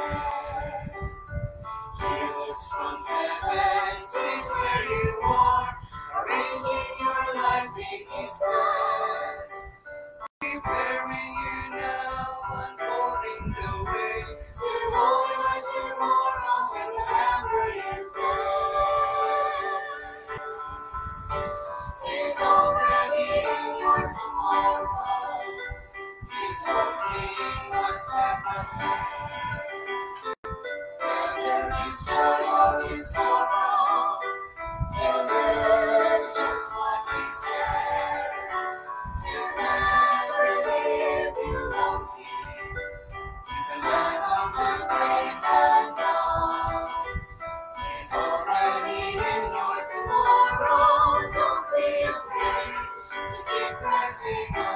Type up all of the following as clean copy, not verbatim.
stars. He looks from heaven, sees where you are, arranging your life in His plans. Preparing you now, unfolding the way to all your tomorrows and whatever you face. He's already in your tomorrow. He's walking one step ahead. Whether it's joy or it's sorrow, He'll do just what He said. He'll never leave you lonely in the land of the great unknown. He's already in your tomorrow. Don't be afraid to keep pressing on.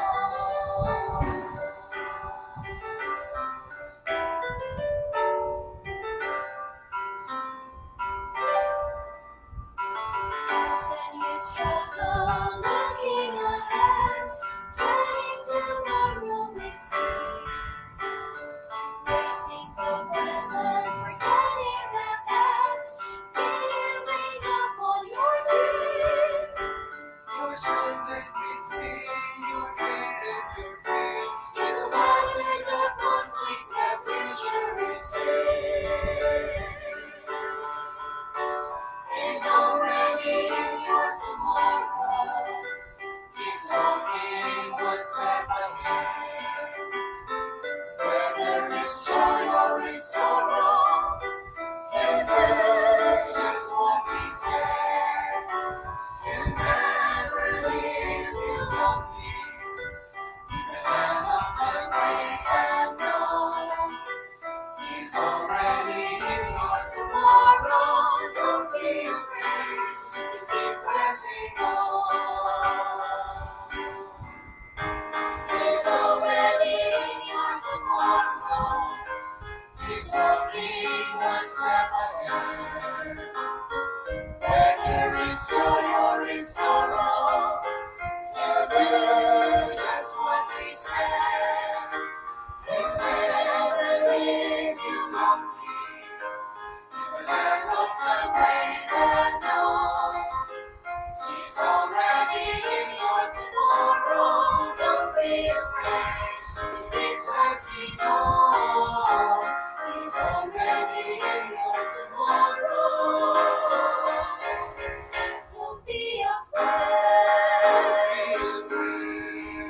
When you struggle looking ahead, dreading tomorrow may cease, embracing the present, forgetting the past, giving up all your dreams. You're stranded between your fear and your faith. You'll weather the conflict, the future is safe. He's already in your tomorrow. He's walking one step ahead. Whether it's joy or it's sorrow, He'll do just what He said. He'll never leave you lonely in the land of the great unknown. He's already in your tomorrow. Don't be afraid to keep pressing on. He's already in your tomorrow. He's walking one step ahead. Whether it's joy or it's sorrow, He'll do just what He said. He'll never leave you lonely in the land of the great unknown. He's already in your tomorrow. Don't be afraid to keep pressing on. He's already in your tomorrow. Don't be afraid.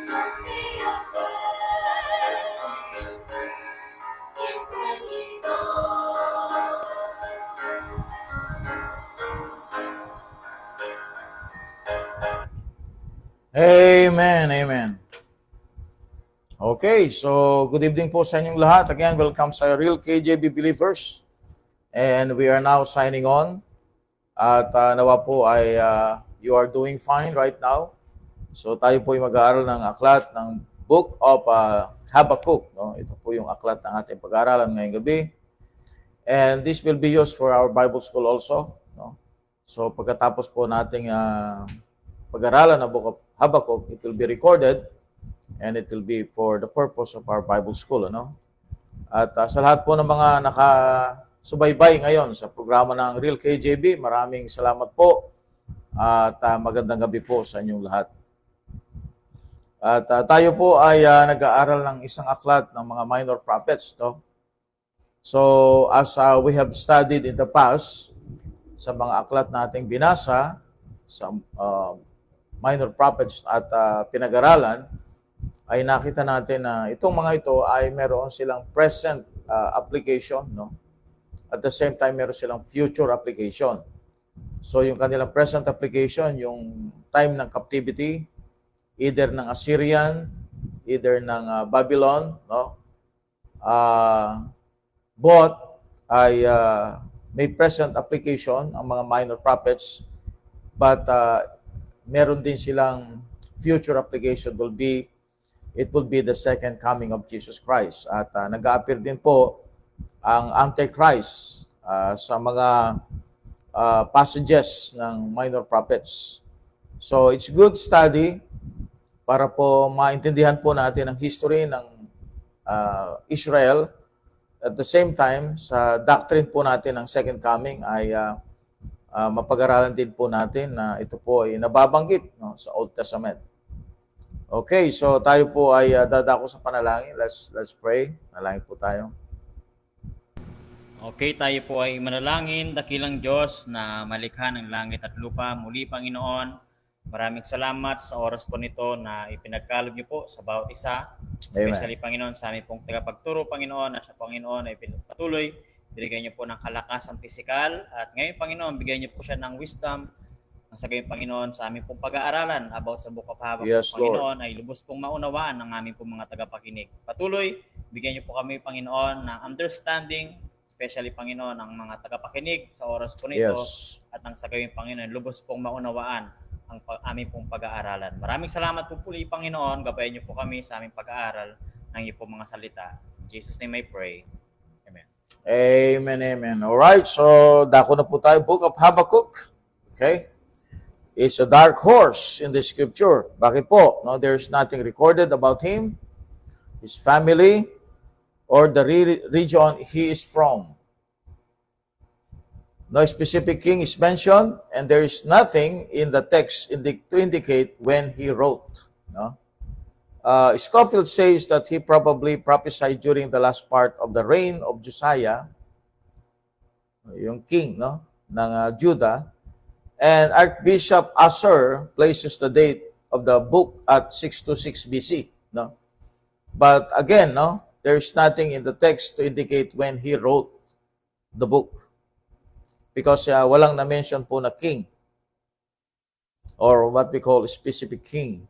Don't be afraid. Keep pressing on. Amen, amen. Okay, so good evening po sa inyong lahat. Again, welcome sa Real KJB Believers. And we are now signing on. At nawa po ay you are doing fine right now. So tayo po ay mag-aaral ng aklat ng Book of Habakkuk. No? Ito po yung aklat ng ating pag-aaralan ngayong gabi. And this will be used for our Bible school also. No? So pagkatapos po nating pag-aralan ng Book of Habakkuk, it will be recorded and it will be for the purpose of our Bible school. Ano? At sa lahat po ng mga nakasubaybay ngayon sa programa ng Real KJB, maraming salamat po at magandang gabi po sa inyong lahat. At tayo po ay nag-aaral ng isang aklat ng mga minor prophets. No? So as we have studied in the past, sa mga aklat nating binasa, sa minor prophets at pinag-aralan, ay nakita natin na itong mga ito ay meron silang present application, no? At the same time, meron silang future application. So yung kanilang present application, yung time ng captivity, either ng Assyrian, either ng Babylon, no? Both ay may present application ang mga minor prophets, but meron din silang future application it will be the second coming of Jesus Christ. At nag-a-appear din po ang Antichrist sa mga passages ng minor prophets. So it's good study para po maintindihan po natin ang history ng Israel at the same time, sa doctrine po natin ng second coming ay mapag-aralan din po natin na ito po ay nababanggit, no, sa Old Testament. Okay, so tayo po ay dadako sa panalangin. Let's pray. Nalangin po tayo. Okay, tayo po ay manalangin. Dakilang Diyos na malikha ng langit at lupa. Muli, Panginoon, maraming salamat sa oras po nito na ipinagkaloob niyo po sa bawat isa. Especially, Amen. Panginoon, sa aming pong tagapagturo, Panginoon, at sa Panginoon ay pinagpatuloy. Bigyan niyo po ng kalakasan pisikal. At ngayon, Panginoon, bigyan niyo po siya ng wisdom. Ang sa gayon, Panginoon, sa aming pong pag-aaralan about sa Book of Habakkuk, Yes, Panginoon, ay lubos pong maunawaan ng aming pong mga tagapakinig. Patuloy, bigyan niyo po kami, Panginoon, ng understanding, especially, Panginoon, ang mga tagapakinig sa oras po nito. Yes. At ang sa gayon, Panginoon, lubos pong maunawaan ang aming pong pag-aaralan. Maraming salamat po puli, Panginoon. Gabayan niyo po kami sa aming pag-aaral ng iyong po mga salita. In Jesus' name I pray. Amen. Amen, amen. Alright, so dako na po tayo. Book of Habakkuk. Okay? It's a dark horse in the scripture. Bakit po? No, there's nothing recorded about him, his family, or the region he is from. No specific king is mentioned, and there is nothing in the text to indicate when he wrote. No? Scofield says that he probably prophesied during the last part of the reign of Josiah, yung king, no, ng Judah, and Archbishop Asser places the date of the book at 626 BC. No? But again, no, there is nothing in the text to indicate when he wrote the book. Because walang na-mention po na king or what we call a specific king.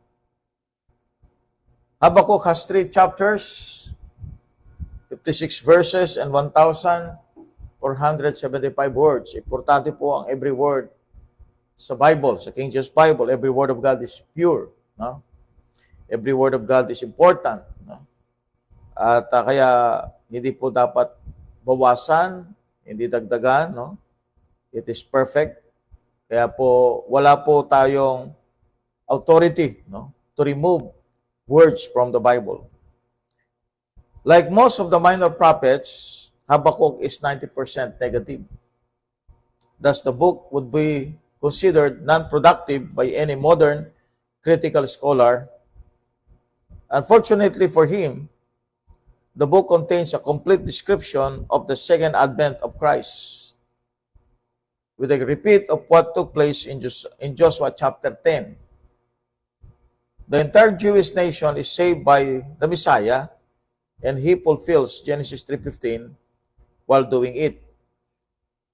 Habakkuk has 3 chapters, 56 verses, and 1,475 words. Importante po ang every word sa Bible, sa King James Bible. Every word of God is pure. No? Every word of God is important. No? At kaya hindi po dapat bawasan, hindi dagdagan, no? It is perfect. Kaya po, wala po tayong authority, no, to remove words from the Bible. Like most of the minor prophets, Habakkuk is 90% negative. Thus, the book would be considered non-productive by any modern critical scholar. Unfortunately for him, the book contains a complete description of the second advent of Christ, with a repeat of what took place in Joshua chapter 10. The entire Jewish nation is saved by the Messiah, and he fulfills Genesis 3:15 while doing it.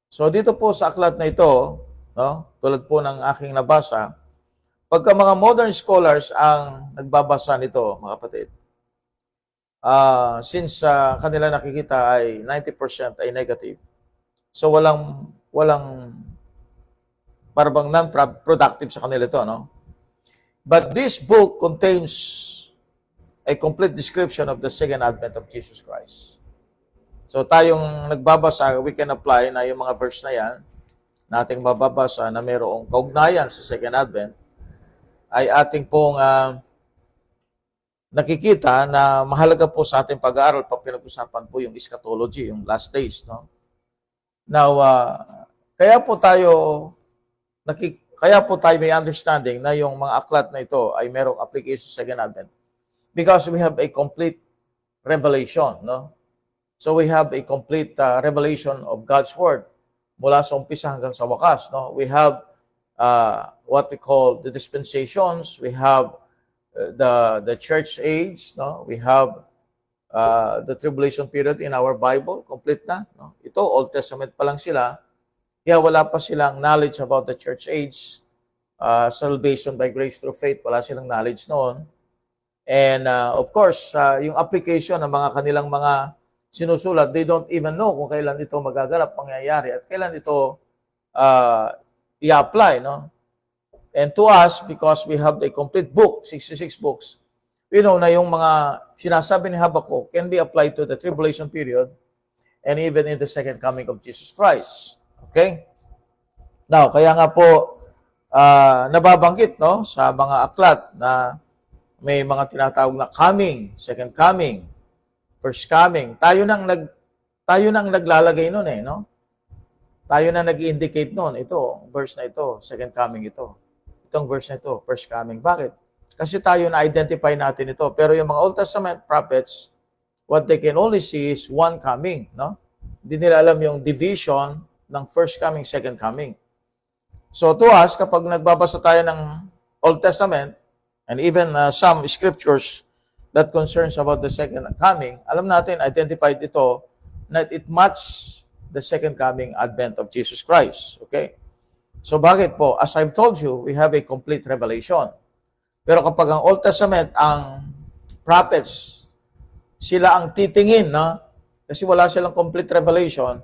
So dito po sa aklat na ito, no, tulad po ng aking nabasa, pagka mga modern scholars ang nagbabasa nito, mga kapatid, since kanila nakikita ay 90% ay negative, so walang parang non-productive sa kanila ito, no? But this book contains a complete description of the second advent of Jesus Christ. So tayong nagbabasa, we can apply na yung mga verse na yan, nating mababasa na mayroong kaugnayan sa second advent, ay ating pong nakikita na mahalaga po sa ating pag-aaral pag pinag-usapan po yung eschatology, yung last days, no? Now, kaya po tayo may understanding na yung mga aklat na ito ay merong application sa second advent because we have a complete revelation, no? So we have a complete revelation of God's word mula sa umpisa hanggang sa wakas, no? We have what we call the dispensations, we have the church age, no? We have the tribulation period in our Bible, complete na, no? Ito, Old Testament pa lang sila. Kaya wala pa silang knowledge about the church age, salvation by grace through faith, wala silang knowledge noon. And of course, yung application ng mga kanilang mga sinusulat, they don't even know kung kailan ito magaganap, pangyayari, at kailan ito i-apply, no? And to us, because we have a complete book, 66 books, we know na yung mga sinasabi ni Habakkuk can be applied to the tribulation period and even in the second coming of Jesus Christ. Okay? Now, kaya nga po, nababanggit, no, sa mga aklat na may mga tinatawag na coming, second coming, first coming. Tayo nang tayo na ang naglalagay nun eh, no? Tayo na nag-indicate nun. Ito, verse na ito, second coming ito. Itong verse na ito, first coming. Bakit? Kasi tayo na-identify natin ito. Pero yung mga Old Testament prophets, what they can only see is one coming, no? Hindi nila alam yung division ng first coming, second coming. So to us, kapag nagbabasa tayo ng Old Testament, and even some scriptures that concerns about the second coming, alam natin, identified ito, that it matches the second coming advent of Jesus Christ. Okay? So bakit po? As I've told you, we have a complete revelation. Pero kapag ang Old Testament, ang prophets, sila ang titingin, no? Kasi wala silang complete revelation,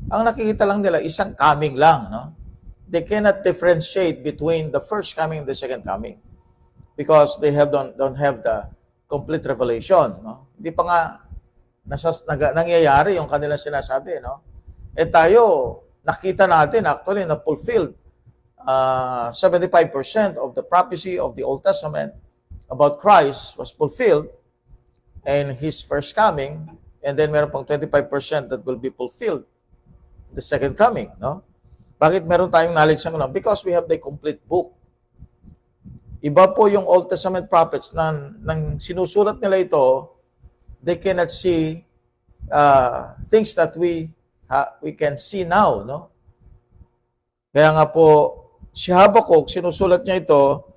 ang nakikita lang nila, isang coming lang, no? They cannot differentiate between the first coming and the second coming because they don't have the complete revelation, no? Hindi pa nga nangyayari yung kanilang sinasabi, no? Eh tayo, nakita natin actually na fulfilled 75% of the prophecy of the Old Testament about Christ was fulfilled in His first coming, and then meron pang 25% that will be fulfilled the second coming, no? Bakit meron tayong knowledge ng ano? Because we have the complete book. Iba po yung Old Testament prophets na nang sinusulat nila ito, they cannot see things that we can see now, no? Kaya nga po, si Habakkuk, sinusulat niya ito,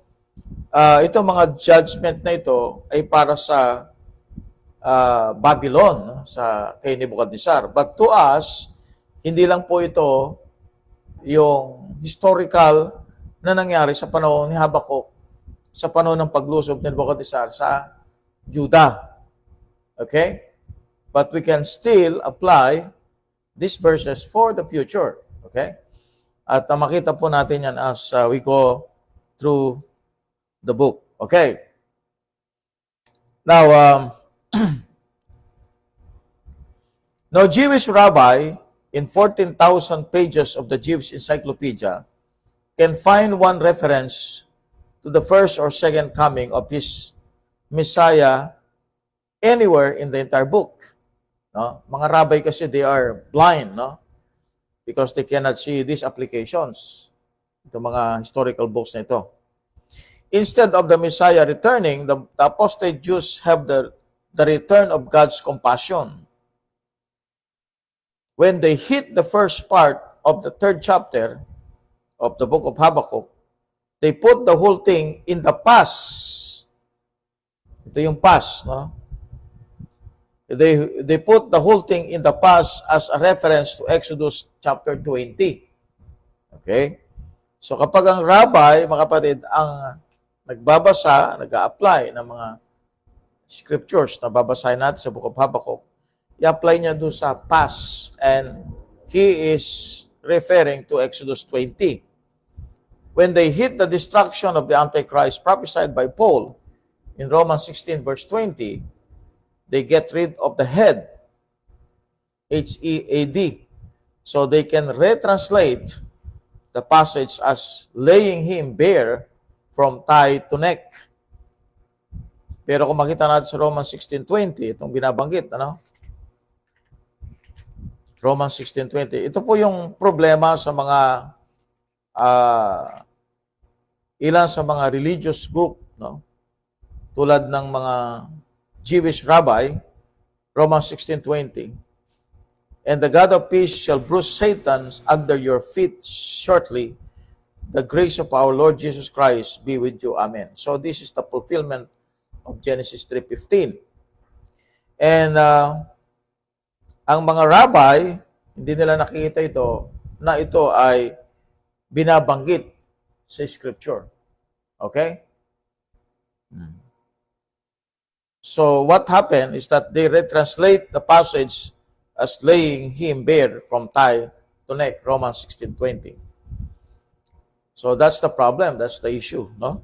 itong mga judgment na ito ay para sa Babylon, no? Sa kay Nebuchadnezzar. But to us, hindi lang po ito yung historical na nangyari sa panahon ni Habakkuk, sa panahon ng paglusob ni Nebuchadnezzar sa Judah. Okay? But we can still apply these verses for the future. Okay? At makita po natin yan as we go through the book. Okay? Now, no Jewish rabbi in 14,000 pages of the Jewish encyclopedia can find one reference to the first or second coming of his Messiah anywhere in the entire book. No? Mga rabbi kasi, they are blind, no? Because they cannot see these applications. Ito mga historical books na ito. Instead of the Messiah returning, the apostate Jews have the return of God's compassion. When they hit the first part of the third chapter of the book of Habakkuk, they put the whole thing in the past. Ito yung past, no? They put the whole thing in the past as a reference to Exodus chapter 20. Okay? So kapag ang rabbi, mga kapatid, ang nagbabasa, nag-a-apply ng mga scriptures na babasahin natin sa book of Habakkuk, i-apply niya doon sa past, and he is referring to Exodus 20. When they hit the destruction of the Antichrist prophesied by Paul in Romans 16 verse 20, they get rid of the head, H-E-A-D. So they can retranslate the passage as laying him bare from thigh to neck. Pero kung makita natin sa Romans 16:20, itong binabanggit, ano? Romans 16:20. Ito po yung problema sa mga ilan sa mga religious group, no? Tulad ng mga Jewish rabbi, Romans 16:20. And the God of peace shall bruise Satan under your feet shortly. The grace of our Lord Jesus Christ be with you. Amen. So this is the fulfillment of Genesis 3:15. And ang mga rabbi, hindi nila nakikita ito, na ito ay binabanggit sa scripture. Okay? So what happened is that they retranslate the passage as laying him bare from thigh to neck, Romans 16:20. So that's the problem, that's the issue, no?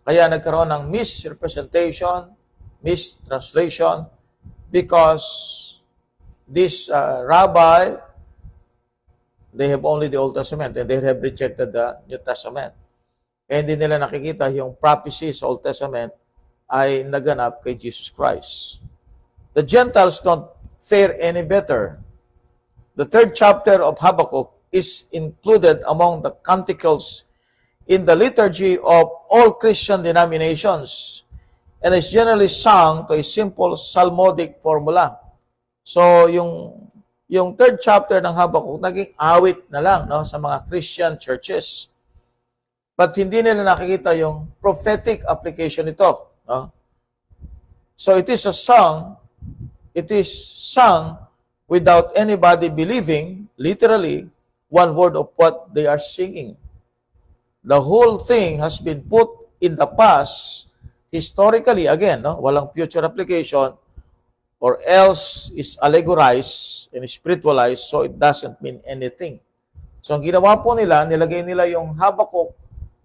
Kaya nagkaroon ng misrepresentation, mistranslation, because this rabbi, they have only the Old Testament and they have rejected the New Testament. And hindi nila nakikita yung prophecy sa Old Testament ay naganap kay Jesus Christ. The Gentiles don't fare any better. The third chapter of Habakkuk is included among the canticles in the liturgy of all Christian denominations and is generally sung to a simple psalmodic formula. So, yung third chapter ng Habakkuk, naging awit na lang, no, sa mga Christian churches. But hindi nila nakikita yung prophetic application nito. No? So, it is sung without anybody believing, literally, one word of what they are singing. The whole thing has been put in the past, historically, again, no? Walang future application, or else is allegorized and spiritualized, so it doesn't mean anything. So, ang ginawa po nila, nilagay nila yung Habakkuk,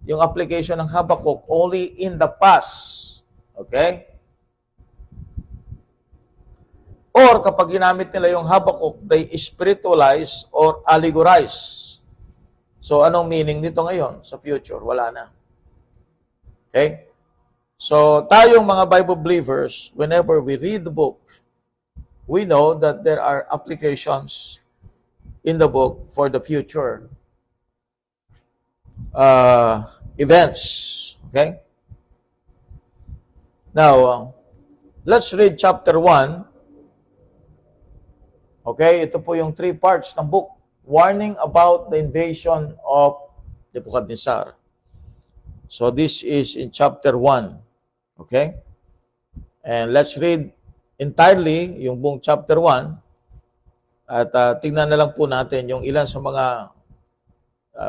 yung application ng Habakkuk only in the past. Okay? Or kapag ginamit nila yung Habakkuk, they spiritualize or allegorize. So, anong meaning nito ngayon sa future? Wala na. Okay? So, tayong mga Bible believers, whenever we read the book, we know that there are applications in the book for the future events. Okay? Now, let's read chapter 1. Okay? Ito po yung 3 parts ng book. Warning about the invasion of Nebuchadnezzar. So this is in chapter 1. Okay? And let's read entirely yung buong chapter 1. At tingnan na lang po natin yung ilan sa mga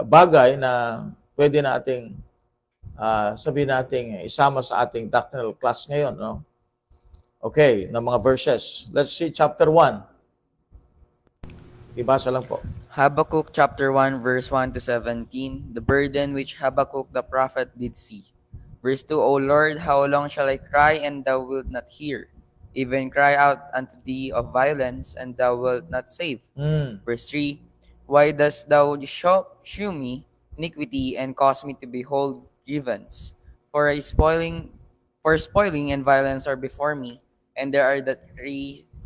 bagay na pwede nating sabihin nating isama sa ating doctrinal class ngayon. No? Okay, ng mga verses. Let's see chapter 1. Ibasa lang po. Habakkuk chapter 1 verse 1 to 17, the burden which Habakkuk the prophet did see. Verse 2, O Lord, how long shall I cry, and thou wilt not hear? Even cry out unto thee of violence, and thou wilt not save. Verse 3, why dost thou shew me iniquity, and cause me to behold grievance? For spoiling and violence are before me, and there are the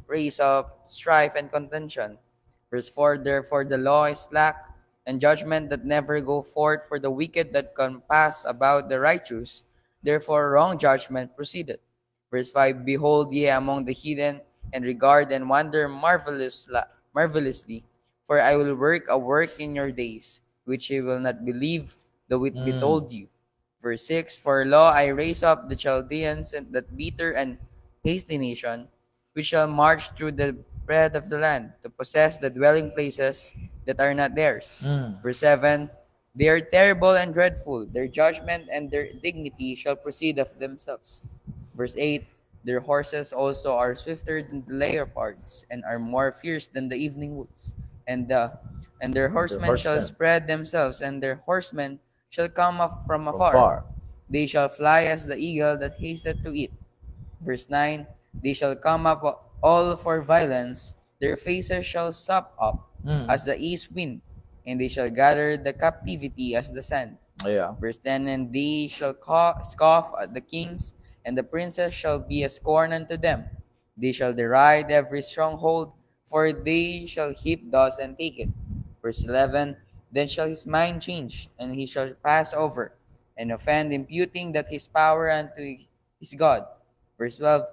rays of strife and contention. Verse 4, therefore the law is slack, and judgment that never go forth for the wicked that compass about the righteous. Therefore wrong judgment proceeded. Verse 5, behold ye among the heathen, and regard and wonder marvelously, for I will work a work in your days, which ye will not believe, though it be told you. Verse 6, for lo, I raise up the Chaldeans, and that bitter and hasty nation, which shall march through the bread of the land, to possess the dwelling places that are not theirs. Verse 7, they are terrible and dreadful. Their judgment and their dignity shall proceed of themselves. Verse 8, their horses also are swifter than the leopards, and are more fierce than the evening wolves. And their horsemen shall spread themselves, and their horsemen shall come up from afar. They shall fly as the eagle that hasteth to eat. Verse 9, they shall come up all for violence, their faces shall sup up as the east wind, and they shall gather the captivity as the sand. Verse 10, and they shall scoff at the kings, and the princes shall be a scorn unto them. They shall deride every stronghold, for they shall heap dust and take it. Verse 11, then shall his mind change, and he shall pass over, and offend, imputing that his power unto his God. Verse 12,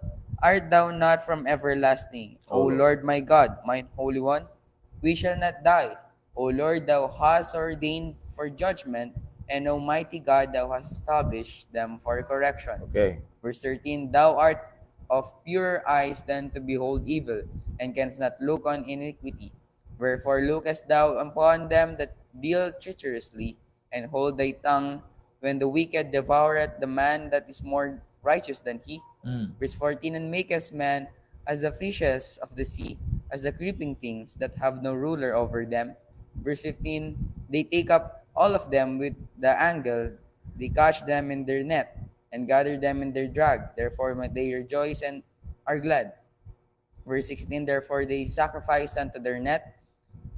art thou not from everlasting, O Lord my God, mine Holy One? We shall not die. O Lord, thou hast ordained for judgment, and Almighty God, thou hast established them for correction. Okay. Verse 13, thou art of purer eyes than to behold evil, and canst not look on iniquity. Wherefore lookest thou upon them that deal treacherously, and hold thy tongue when the wicked devoureth the man that is more righteous than he. Verse 14, and makest man as the fishes of the sea, as the creeping things that have no ruler over them. Verse 15, they take up all of them with the angle, they catch them in their net, and gather them in their drag. Therefore they rejoice and are glad. Verse 16, therefore they sacrifice unto their net,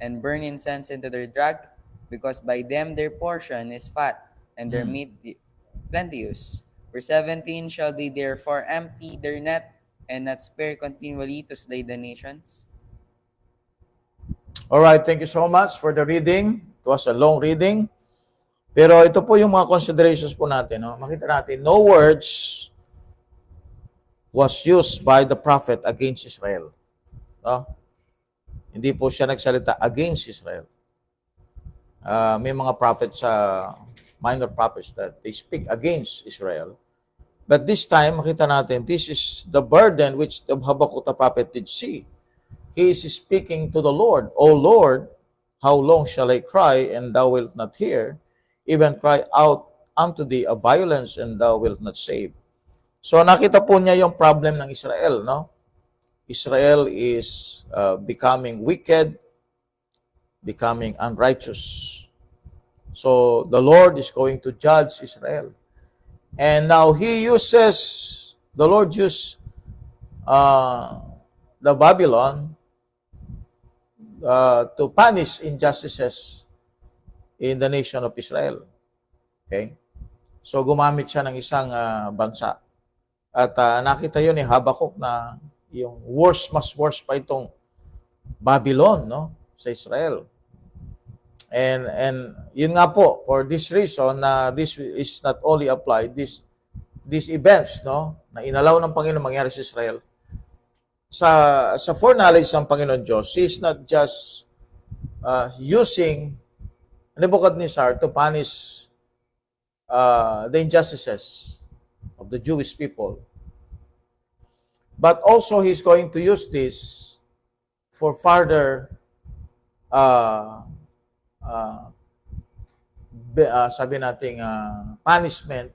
and burn incense into their drag, because by them their portion is fat, and their meat plenteous. Verse 17, shall they therefore empty their net, and not spare continually to slay the nations? Alright, thank you so much for the reading. It was a long reading. Pero ito po yung mga considerations po natin. No? Makita natin, no words was used by the prophet against Israel. No? Hindi po siya nagsalita against Israel. May mga prophets, minor prophets that they speak against Israel. But this time, makita natin, this is the burden which the Habakkuk the prophet did see. He is speaking to the Lord. O Lord, how long shall I cry, and thou wilt not hear? Even cry out unto thee a violence, and thou wilt not save. So nakita po niya yung problem ng Israel, no? Israel is becoming wicked, becoming unrighteous. So the Lord is going to judge Israel. And now the Lord used the Babylon to punish injustices in the nation of Israel. Okay? So gumamit siya ng isang bansa. At nakita yun ni Habakkuk na yung mas worse pa itong Babylon, no, sa Israel. And yun nga po, for this reason, this is not only applied, these events, no, na inalaw ng Panginoon mangyari sa Israel, sa foreknowledge ng Panginoon Diyos, He is not just using Nebuchadnezzar to punish the injustices of the Jewish people, but also He's going to use this for further sabi nating punishment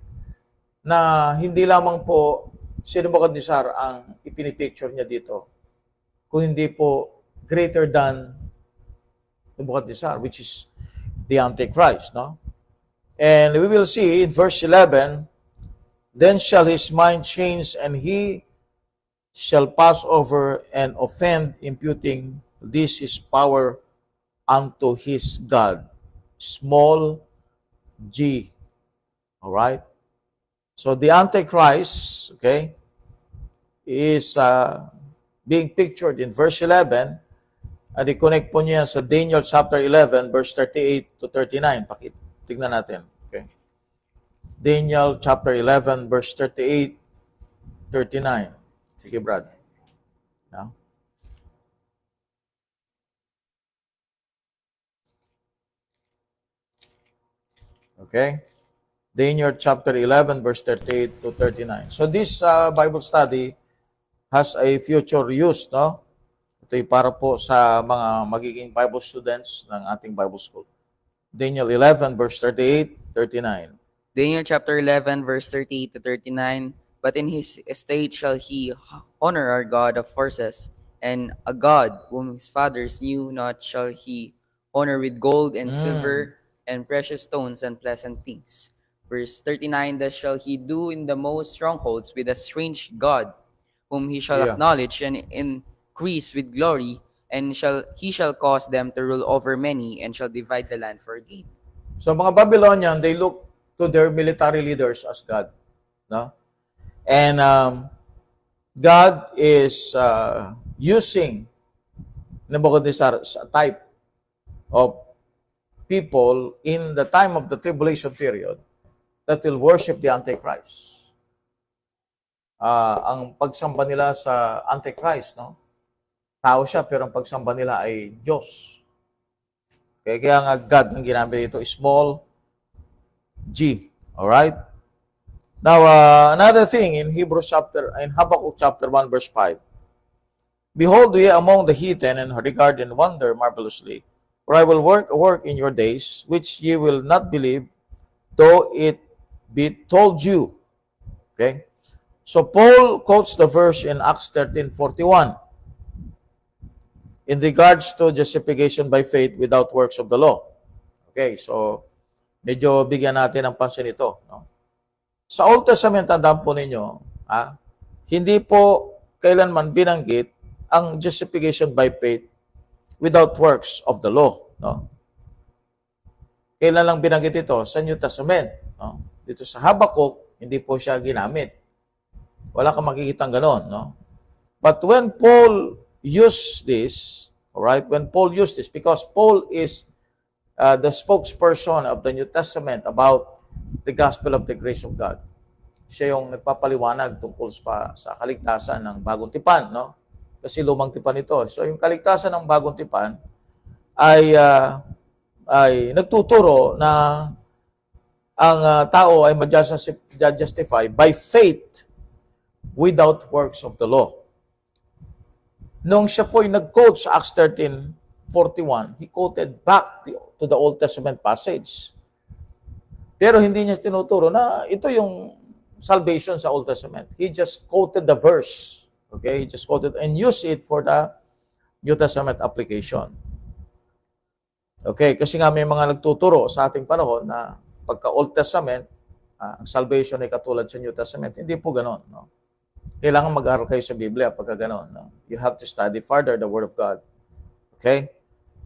na hindi lamang po si Nebuchadnezzar ang ipinipicture niya dito, kung hindi po greater than Nebuchadnezzar, which is the Antichrist, no? And we will see in verse 11, then shall his mind change, and he shall pass over and offend, imputing this his power unto his God. Small g. All right? So the Antichrist, okay, is being pictured in verse 11, and i-connect po niya sa Daniel chapter 11, verse 38 to 39. Tignan natin. Okay. Daniel chapter 11, verse 38, 39. Sige, Brad. Now. Okay. Daniel chapter 11, verse 38 to 39. So this Bible study has a future use, no? Ito'y para po sa mga magiging Bible students ng ating Bible school. Daniel 11, verse 38, 39. Daniel chapter 11, verse 38 to 39. But in his estate shall he honor our God of forces, and a God whom his fathers knew not shall he honor with gold and silver and precious stones and pleasant things. Verse 39, thus shall he do in the most strongholds with a strange God, whom he shall acknowledge and increase with glory, and he shall cause them to rule over many, and shall divide the land for gain. So mga Babylonian, they look to their military leaders as God, no? And God is using Nebuchadnezzar as a type of people in the time of the tribulation period that will worship the Antichrist. Ang pagsamba nila sa Antichrist, no? Tao siya, pero ang pagsamba nila ay Diyos. Kaya nga God ang ginamit dito, small g. Alright? Now, another thing in Habakkuk chapter 1, verse 5. Behold, ye among the heathen, and regard and wonder marvelously. For I will work a work in your days, which ye will not believe, though it be told you. Okay? So Paul quotes the verse in Acts 13:41 in regards to justification by faith without works of the law. Okay, so medyo bigyan natin ng pansin ito, no? Sa Old Testament, tandaan po ninyo, hindi po kailanman binanggit ang justification by faith without works of the law, no? Kailan lang binanggit ito? Sa New Testament, no? Dito sa Habakkuk, hindi po siya ginamit. Wala kang makikitang ganon, no? But when Paul used this, all right, when Paul used this, because Paul is the spokesperson of the New Testament about the gospel of the grace of God. Siya yung nagpapaliwanag tungkol sa kaligtasan ng bagong tipan, no? Kasi lumang tipan ito. So yung kaligtasan ng bagong tipan ay nagtuturo na ang tao ay ma-justify by faith without works of the law. Nung siya po ay nag-quote sa Acts 13:41, he quoted back to the Old Testament passage. Pero hindi niya tinuturo na ito yung salvation sa Old Testament. He just quoted the verse. Okay? He just quoted and used it for the New Testament application. Okay? Kasi nga may mga nagtuturo sa ating panahon na pagka Old Testament, ang salvation ay katulad sa New Testament. Hindi po ganon. No? Kailangan mag-aral kayo sa Biblia pagka ganon. No? You have to study further the Word of God. Okay?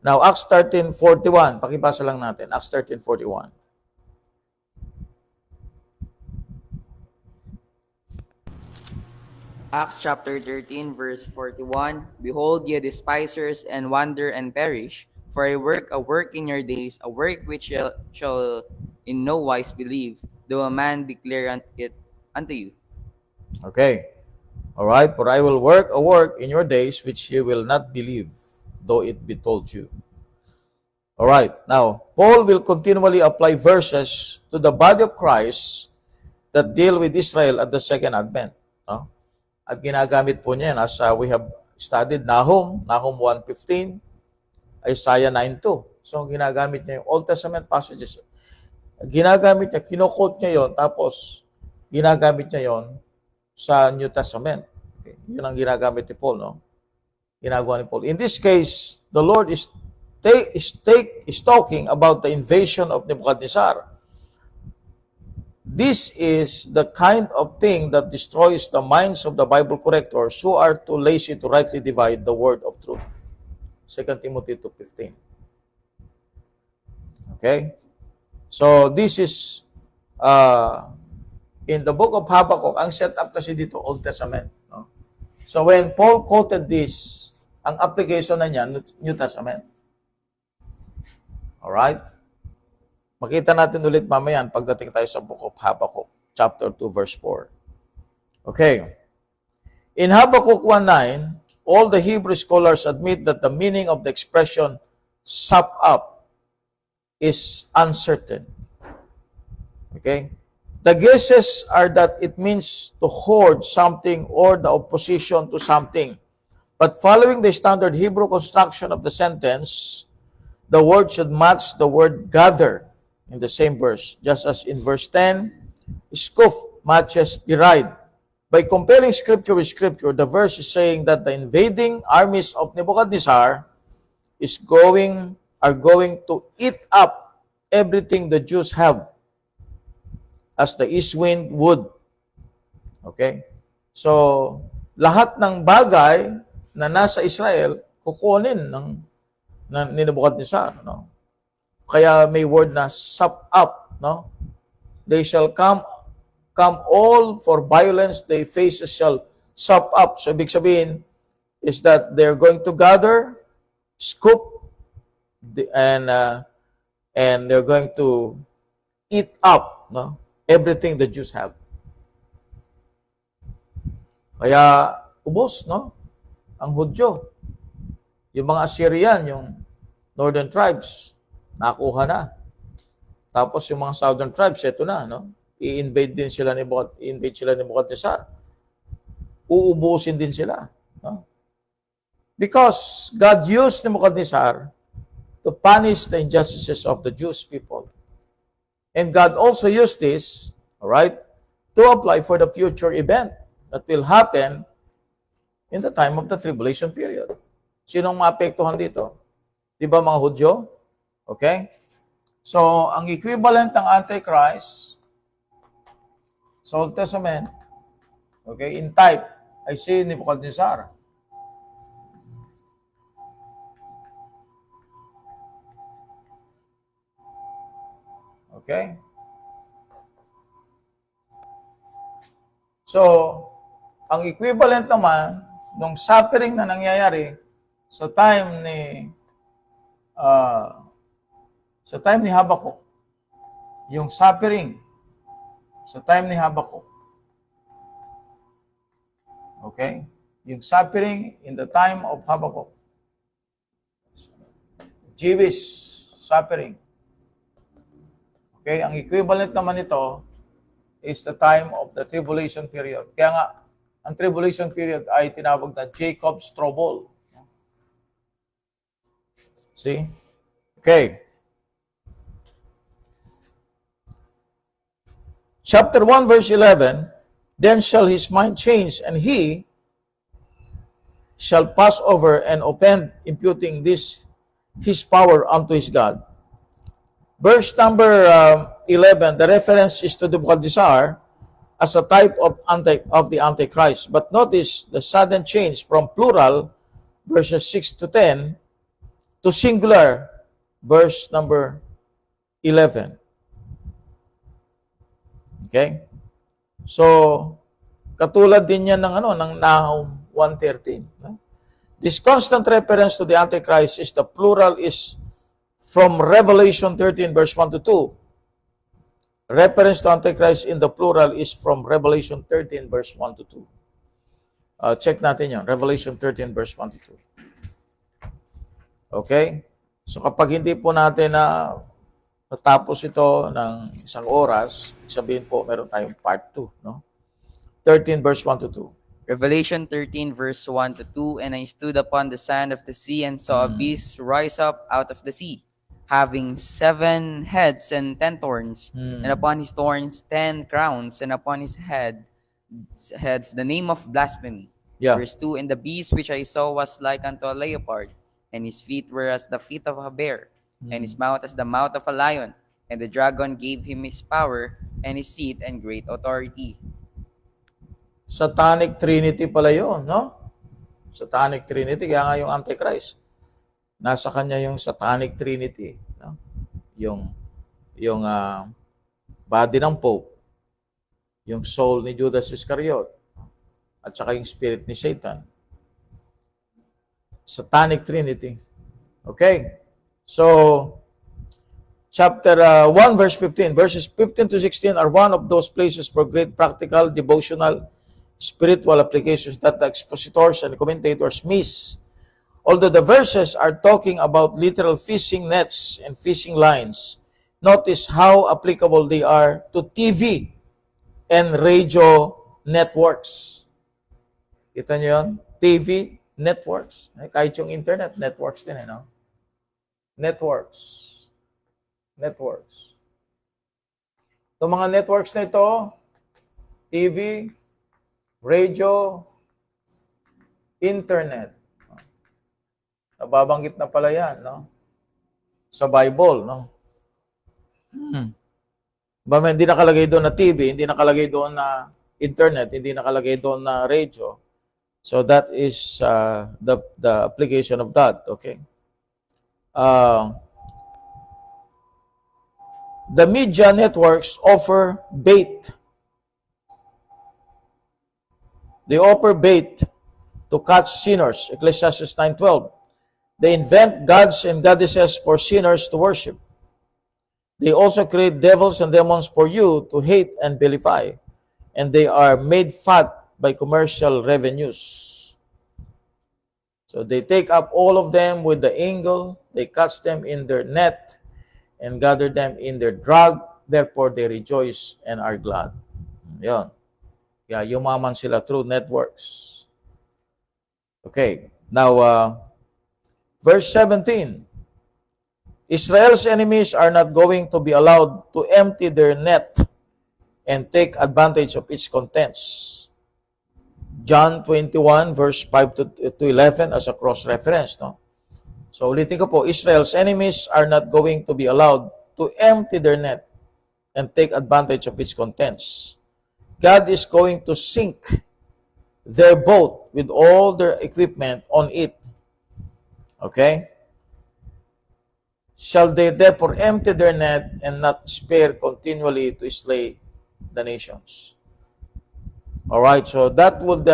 Now, Acts 13:41. Pakibasa lang natin. Acts 13:41. Acts chapter 13, verse 41. Behold, ye despisers, and wander and perish. For I work a work in your days, a work which shall in no wise believe, though a man declare it unto you. Okay. All right. For I will work a work in your days which ye will not believe, though it be told you. All right. Now, Paul will continually apply verses to the body of Christ that deal with Israel at the second advent. No? At ginagamit po niya yan as we have studied Nahum 1:15, Isaiah 9:2. So, ginagamit niya yung Old Testament passages. Ginagamit niya, kino-quote niya yon, tapos ginagamit niya yon sa New Testament. Okay. Yun ang ginagamit ni Paul, no? Ginagawa ni Paul. In this case, the Lord is talking about the invasion of Nebuchadnezzar. This is the kind of thing that destroys the minds of the Bible correctors who are too lazy to rightly divide the word of truth. 2 Timothy 2:15. Okay? So, this is in the book of Habakkuk, ang setup kasi dito, Old Testament. No? So, when Paul quoted this, ang application na niya, New Testament. Alright? Makita natin ulit mamayan pagdating tayo sa book of Habakkuk, chapter 2, verse 4. Okay. In Habakkuk 1:9, all the Hebrew scholars admit that the meaning of the expression "sop up" is uncertain. Okay? The guesses are that it means to hoard something or the opposition to something. But following the standard Hebrew construction of the sentence, the word should match the word gather in the same verse. Just as in verse 10, skuf matches deride. By comparing scripture with scripture, the verse is saying that the invading armies of Nebuchadnezzar are going to eat up everything the Jews have, as the east wind would. Okay? So, lahat ng bagay na nasa Israel, kukunin ni Nebuchadnezzar. No? Kaya may word na sop up. No? They shall come all for violence, their faces shall sop up. So, ibig sabihin is that they're going to gather, scoop, and they're going to eat up, no? Everything the Jews have. Kaya, ubos, no? Ang Hudyo. Yung mga Assyrian, yung northern tribes, nakuha na. Tapos yung mga southern tribes, eto na, no? I-invade sila ni Nebuchadnezzar. Uubusin din sila. No? Because God used Nebuchadnezzar to punish the injustices of the Jewish people. And God also used this, all right, to apply for the future event that will happen in the time of the tribulation period. Sinong maapektuhan dito? Di ba mga Hudyo? Okay? So, ang equivalent ng Antichrist sa Old Testament, okay, in type, ay si Nebuchadnezzar. Okay? So, ang equivalent naman nung suffering na nangyayari sa time ni Habakkuk, yung suffering sa time ni Habakkuk. Okay? Yung suffering in the time of Habakkuk. Jewish suffering. Okay? Ang equivalent naman ito is the time of the tribulation period. Kaya nga, ang tribulation period ay tinawag na Jacob's trouble. See? Okay. Chapter 1, verse 11, then shall his mind change, and he shall pass over and offend, imputing this his power unto his God. Verse number 11, the reference is to Nebuchadnezzar as a type of the Antichrist. But notice the sudden change from plural, verses 6 to 10, to singular, verse number 11. Okay? So, katulad din yan ng Nahum 1:13. No? This constant reference to the Antichrist is the plural is from Revelation 13 verse 1 to 2. Reference to Antichrist in the plural is from Revelation 13 verse 1 to 2. Check natin yan. Revelation 13 verse 1 to 2. Okay? So kapag hindi po natin na natapos ito ng isang oras, sabihin po meron tayong part 2. No? 13 verse 1 to 2. Revelation 13 verse 1 to 2, and I stood upon the sand of the sea and saw a beast rise up out of the sea, having 7 heads and 10 horns, and upon his horns 10 crowns, and upon his heads the name of blasphemy. Yeah. Verse 2, and the beast which I saw was like unto a leopard, and his feet were as the feet of a bear, and his mouth as the mouth of a lion. And the dragon gave him his power, and his seat, and great authority. Satanic Trinity pala yun, no? Satanic Trinity, kaya nga yung Antichrist. Nasa kanya yung Satanic Trinity. No? Yung body ng Pope, yung soul ni Judas Iscariot, at saka yung spirit ni Satan. Satanic Trinity. Okay? So, chapter 1, verse 15. Verses 15 to 16 are one of those places for great practical, devotional, spiritual applications that the expositors and commentators miss. Although the verses are talking about literal fishing nets and fishing lines, notice how applicable they are to TV and radio networks. Kita nyo yun? TV networks. Kahit yung internet, networks din, no? Networks. Itong mga networks na ito, TV, radio, internet. Nababanggit na pala yan, no? Sa Bible, no? Hindi nakalagay doon na TV, hindi nakalagay doon na internet, hindi nakalagay doon na radio. So that is the application of that, okay? The media networks offer bait. They offer bait to catch sinners, Ecclesiastes 9:12. They invent gods and goddesses for sinners to worship. They also create devils and demons for you to hate and vilify. And they are made fat by commercial revenues. So they take up all of them with the angle, they catch them in their net, and gather them in their drug, therefore they rejoice and are glad. Yun. Kaya yumaman sila through networks. Okay, now, verse 17. Israel's enemies are not going to be allowed to empty their net and take advantage of its contents. John 21, verse 5 to 11 as a cross-reference, no? So, ulitin ko po, Israel's enemies are not going to be allowed to empty their net and take advantage of its contents. God is going to sink their boat with all their equipment on it. Okay? Shall they therefore empty their net and not spare continually to slay the nations? Alright, so that would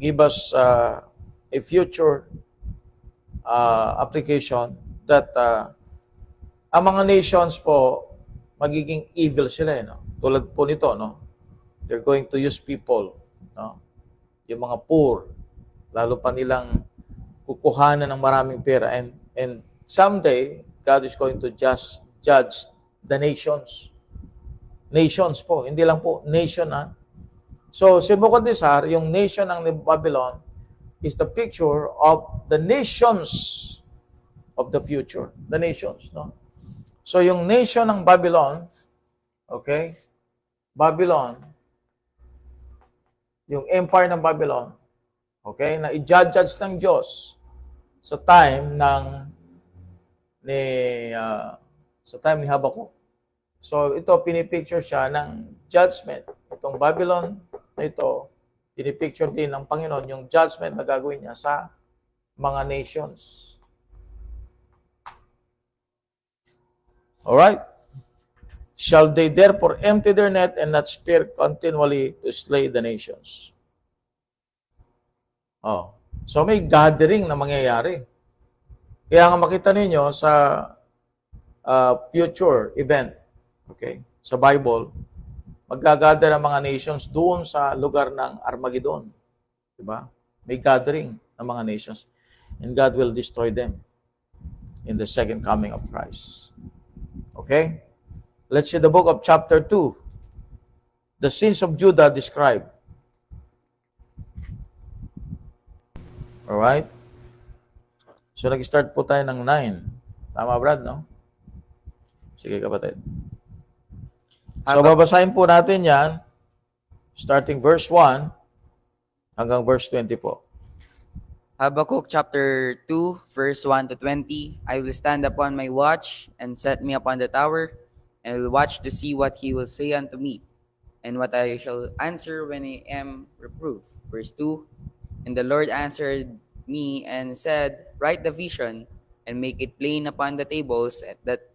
give us a future application that ang mga nations po, magiging evil sila, no? Tulad po nito, no? They're going to use people, no? Yung mga poor, lalo pa nilang kukuhanan ng maraming pera, and someday God is going to just judge the nations. Nations po, hindi lang po nation, ha. So si Nebuchadnezzar, yung nation ng Babylon is the picture of the nations of the future, the nations, no? So yung nation ng Babylon, okay? Babylon, yung empire ng Babylon, okay, na i-judge ng Diyos sa time ni Habakkuk. So ito pinipicture siya ng judgment. Itong Babylon na ito, pinipicture din ng Panginoon yung judgment na gagawin niya sa mga nations. Alright? Shall they therefore empty their net and not spare continually to slay the nations? Oh. So may gathering na mangyayari. Kaya nga makita ninyo sa future event, okay, sa Bible, maggagather ang mga nations doon sa lugar ng Armageddon. Diba? May gathering ng mga nations. And God will destroy them in the second coming of Christ. Okay? Let's see the book of chapter 2. The sins of Judah described. Alright? So, nag-start po tayo ng 9. Tama, Brad, no? Sige, kapatid. So, babasahin po natin yan, starting verse 1 hanggang verse 20 po. Habakkuk chapter 2, verse 1 to 20. I will stand upon my watch and set me upon the tower, and will watch to see what he will say unto me, and what I shall answer when I am reproved. Verse 2. And the Lord answered me and said, Write the vision, and make it plain upon the tables, that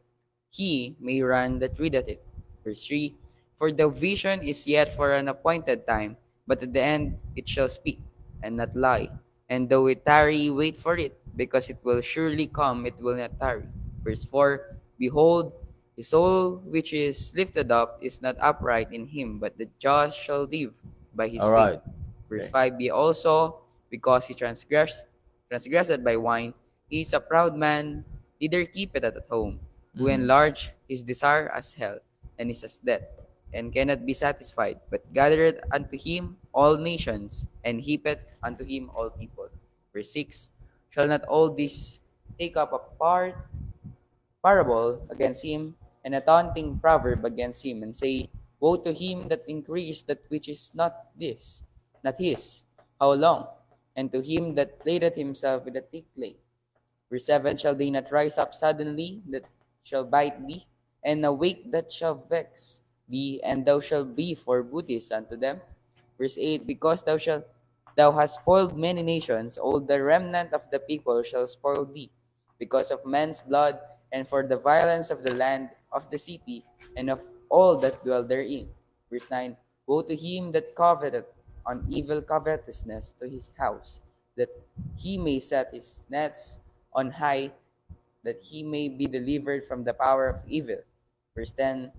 he may run that readeth it. Verse 3. For the vision is yet for an appointed time, but at the end it shall speak, and not lie. And though it tarry, wait for it, because it will surely come, it will not tarry. Verse 4. Behold, his soul which is lifted up is not upright in him, but the just shall live by his faith. Verse 5. Be also, because he transgressed by wine, he is a proud man, neither keepeth at home, who enlarge his desire as hell, and is as death, and cannot be satisfied, but gathereth unto him all nations, and heapeth unto him all people. Verse 6. Shall not all this take up a parable against him, and a taunting proverb against him, and say, Woe to him that increased that which is not his. How long? And to him that ladeth himself with a thick clay. Verse 7. Shall they not rise up suddenly that shall bite thee, and awake that shall vex thee, and thou shalt be for booties unto them? Verse 8. Because thou hast spoiled many nations, all the remnant of the people shall spoil thee, because of men's blood, and for the violence of the land of the city, and of all that dwell therein. Verse 9. Woe to him that coveteth on evil covetousness to his house, that he may set his nets on high, that he may be delivered from the power of evil. Verse 10.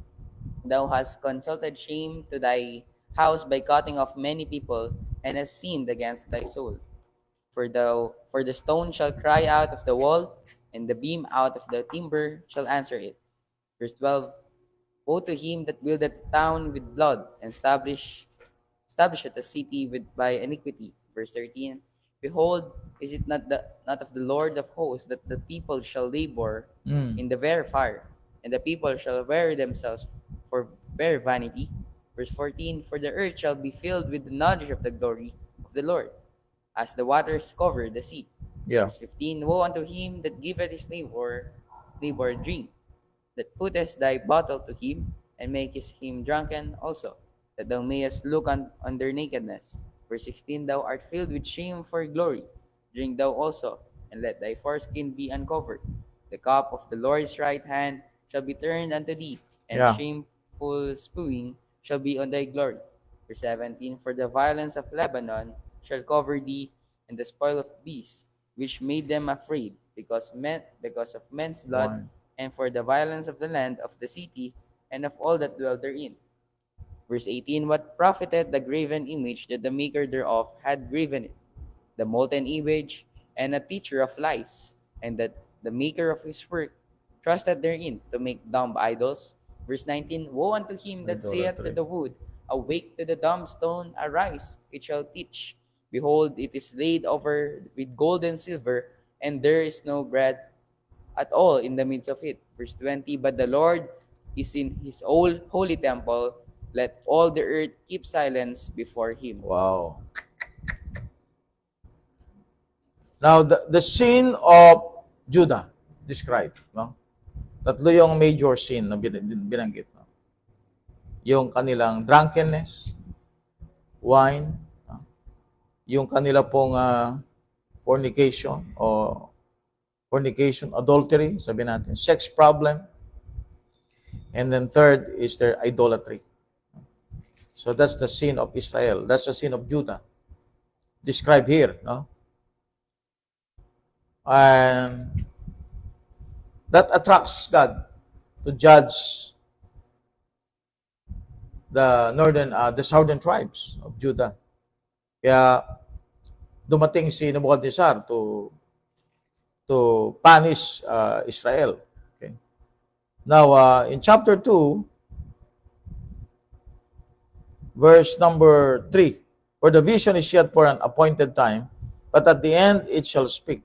Thou hast consulted shame to thy house by cutting off many people, and hast sinned against thy soul. For the stone shall cry out of the wall, and the beam out of the timber shall answer it. Verse 12. Woe to him that buildeth a town with blood, and establisheth a city by iniquity. Verse 13. Behold, is it not of the Lord of hosts that the people shall labor in the very fire, and the people shall weary themselves for very vanity? Verse 14. For the earth shall be filled with the knowledge of the glory of the Lord, as the waters cover the sea. Yeah. Verse 15. Woe unto him that giveth his neighbor drink, that putteth thy bottle to him, and makest him drunken also, that thou mayest look on their nakedness. Verse 16. Thou art filled with shame for glory. Drink thou also, and let thy foreskin be uncovered. The cup of the Lord's right hand shall be turned unto thee, and shameful spewing shall be on thy glory. Verse 17. For the violence of Lebanon shall cover thee, and the spoil of beasts, which made them afraid, because of men's blood, One. and for the violence of the land of the city, and of all that dwell therein. Verse 18, what profited the graven image that the maker thereof had graven it, the molten image, and a teacher of lies, and that the maker of his work trusted therein to make dumb idols? Verse 19, woe unto him that saith to the wood, awake, to the dumb stone, arise, it shall teach. Behold, it is laid over with gold and silver, and there is no bread at all in the midst of it. Verse 20, but the Lord is in his holy temple, let all the earth keep silence before him. Wow. Now, the sin of Judah described, no? Tatlo yung major sin na binanggit, no? Yung kanilang drunkenness, wine, no? Yung kanila pong fornication, adultery, sabi natin, sex problem, and then third is their idolatry. So that's the sin of Israel. That's the sin of Judah. Described here, no? And that attracts God to judge the southern tribes of Judah. Kaya dumating si Nebuchadnezzar to punish Israel. Okay. Now, in chapter 2, verse number 3, for the vision is yet for an appointed time, but at the end it shall speak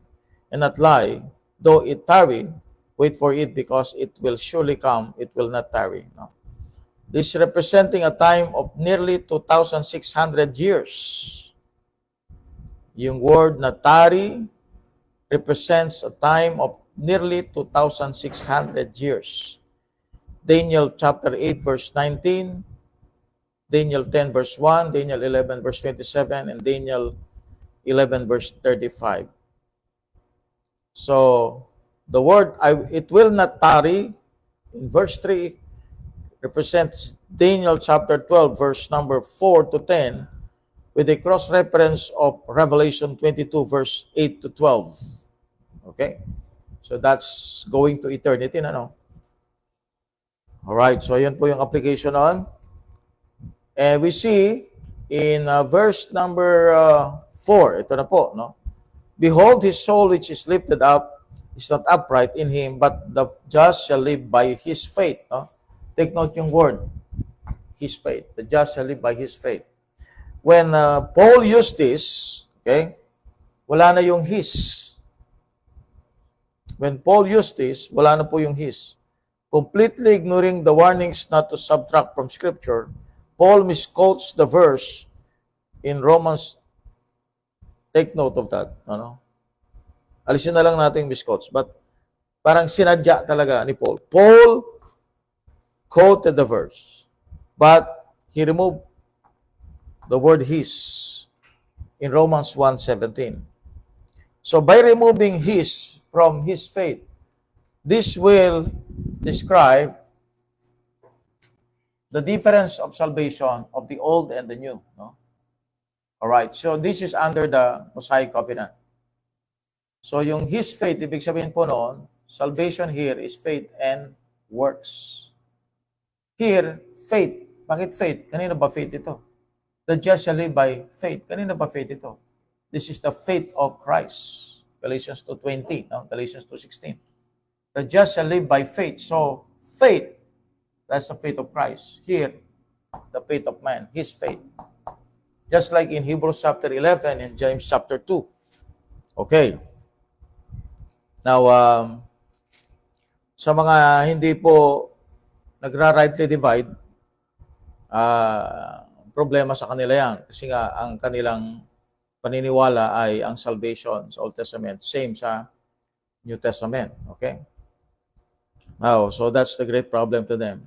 and not lie, though it tarry, wait for it, because it will surely come, it will not tarry. No? This representing a time of nearly 2,600 years. Yung word na tarry represents a time of nearly 2,600 years. Daniel chapter 8 verse 19, Daniel 10 verse 1, Daniel 11 verse 27, and Daniel 11 verse 35. So, the word, it will not tarry, in verse 3, represents Daniel chapter 12, verse number 4 to 10, with a cross-reference of Revelation 22, verse 8 to 12. Okay? So, that's going to eternity na, no? Alright, so ayan po yung application on. And we see in verse number 4, ito na po, no? Behold, his soul which is lifted up is not upright in him, but the just shall live by his faith. No? Take note yung word, his faith. The just shall live by his faith. When Paul used this, okay, wala na yung his. When Paul used this, wala na po yung his. Completely ignoring the warnings not to subtract from Scripture, Paul misquotes the verse in Romans. Take note of that. Ano? Alisin na lang natin yung misquotes. But parang sinadya talaga ni Paul. Paul quoted the verse, but he removed the word his in Romans 1:17. So by removing his from his faith, this will describe the difference of salvation of the old and the new. No? All right, so this is under the Mosaic Covenant. So yung his faith, ibig sabihin po noon, salvation here is faith and works. Here, faith. Bakit faith? Kanino ba faith ito? The just shall live by faith. Kanino ba faith ito? This is the faith of Christ. Galatians 2:20, no? Galatians 2:16. The just shall live by faith. So, faith, that's the faith of Christ. Here, the faith of man, his faith. Just like in Hebrews chapter 11 and James chapter 2. Okay. Now, sa mga hindi po nagra-rightly divide, problema sa kanila yan. Kasi nga, ang kanilang paniniwala ay ang salvation sa Old Testament, same sa New Testament. Okay? Now, so that's the great problem to them.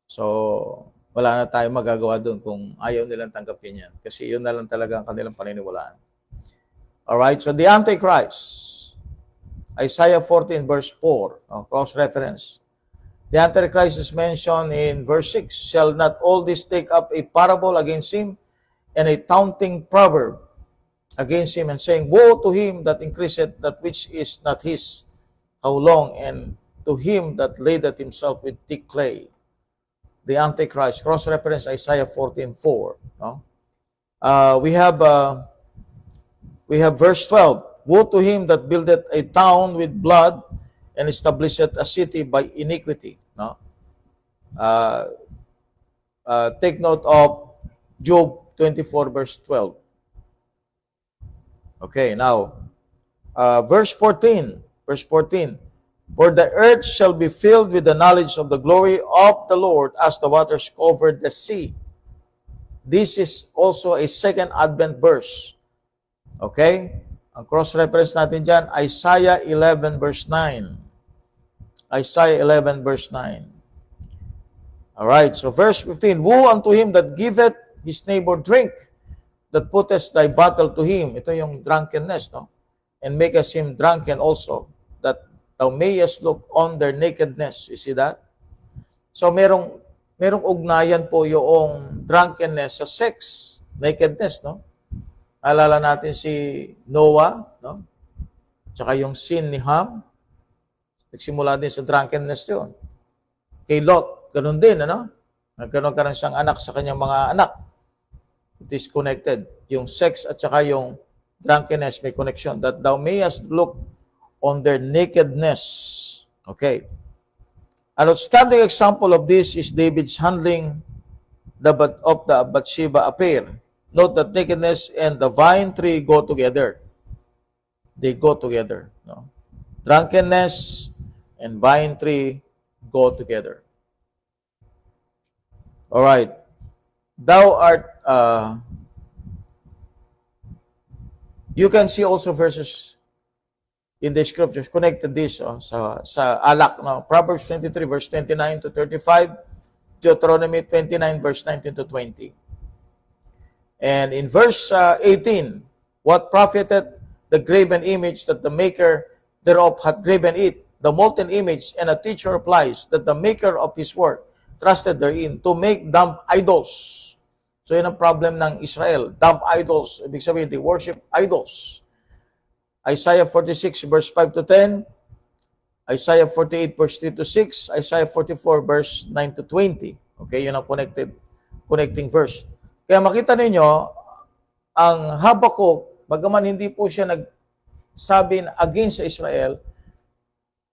So, wala na tayong magagawa doon kung ayaw nilang tanggapin yan. Kasi yun na lang talaga ang kanilang paniniwalaan. Alright, so the Antichrist, Isaiah 14 verse 4, cross-reference. The Antichrist is mentioned in verse 6. Shall not all this take up a parable against him, and a taunting proverb, against him, and saying, Woe to him that increaseth that which is not his, how long, and to him that ladeth himself with thick clay. The Antichrist. Cross-reference Isaiah 14:4. No? We have verse 12. Woe to him that buildeth a town with blood and establisheth a city by iniquity. No? Take note of Job 24 verse 12. Okay, now, verse 14. Verse 14. For the earth shall be filled with the knowledge of the glory of the Lord as the waters covered the sea. This is also a second Advent verse. Okay? Ang cross-reference natin dyan, Isaiah 11 verse 9. Isaiah 11 verse 9. Alright, so verse 15. Woe unto him that giveth his neighbor drink, that puttest thy bottle to him. Ito yung drunkenness, no? And makest him drunken also, that thou mayest look on their nakedness. You see that? So merong ugnayan po yung drunkenness sa sex, nakedness, no? Alala natin si Noah, no? Tsaka yung sin ni Ham. Nagsimula din sa drunkenness yun. Kay Lot, ganun din, ano? Nagkaroon ka rin siyang anak sa kanyang mga anak. It is connected. Yung sex at saka yung drunkenness may connection. That thou mayest look on their nakedness. Okay. An outstanding example of this is David's handling of the Bathsheba affair. Note that nakedness and the vine tree go together. They go together. No? Drunkenness and vine tree go together. All right. Thou art, you can see also verses in the scriptures connected this sa alak. No? Proverbs 23 verse 29 to 35, Deuteronomy 29 verse 19 to 20. And in verse 18, what profited the graven image that the maker thereof hath graven it, the molten image, and a teacher replies that the maker of his work trusted therein to make dumb idols. So yun ang problem ng Israel. Dumb idols. Ibig sabihin, they worship idols. Isaiah 46 verse 5 to 10, Isaiah 48 verse 3 to 6, Isaiah 44 verse 9 to 20. Okay, yun ang connecting verse. Kaya makita ninyo, ang Habakkuk, bagaman hindi po siya nagsabi against Israel,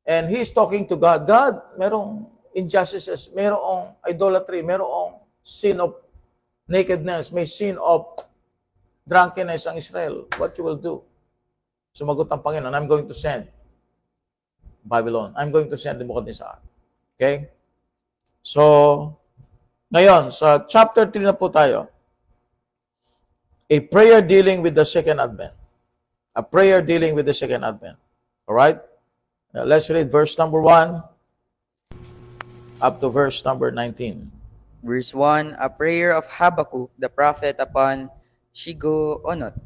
and he is talking to God. God, merong injustices, merong idolatry, merong sin of nakedness, may sin of drunkenness ang Israel. What you will do? Sumagot ang Panginoon, I'm going to send Babylon. I'm going to send Nebuchadnezzar. Okay? So, ngayon, sa chapter 3 na po tayo. A prayer dealing with the second advent. A prayer dealing with the second advent. Alright? Now, let's read verse number 1 up to verse number 19. Verse 1, a prayer of Habakkuk, the prophet, upon Shigo-onot.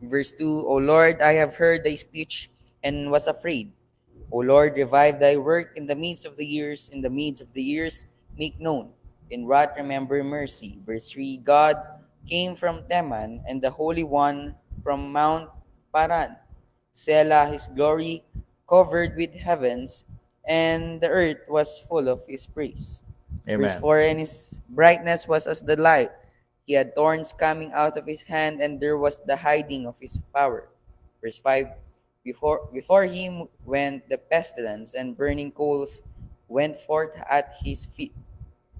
Verse 2, O Lord, I have heard thy speech and was afraid. O Lord, revive thy work in the midst of the years. In the midst of the years, make known. In wrath, remember mercy. Verse 3, God came from Teman, and the Holy One from Mount Paran. Selah, his glory covered with heavens, and the earth was full of his praise. Amen. Verse 4, and his brightness was as the light. He had thorns coming out of his hand, and there was the hiding of his power. Verse 5, before him went the pestilence, and burning coals went forth at his feet.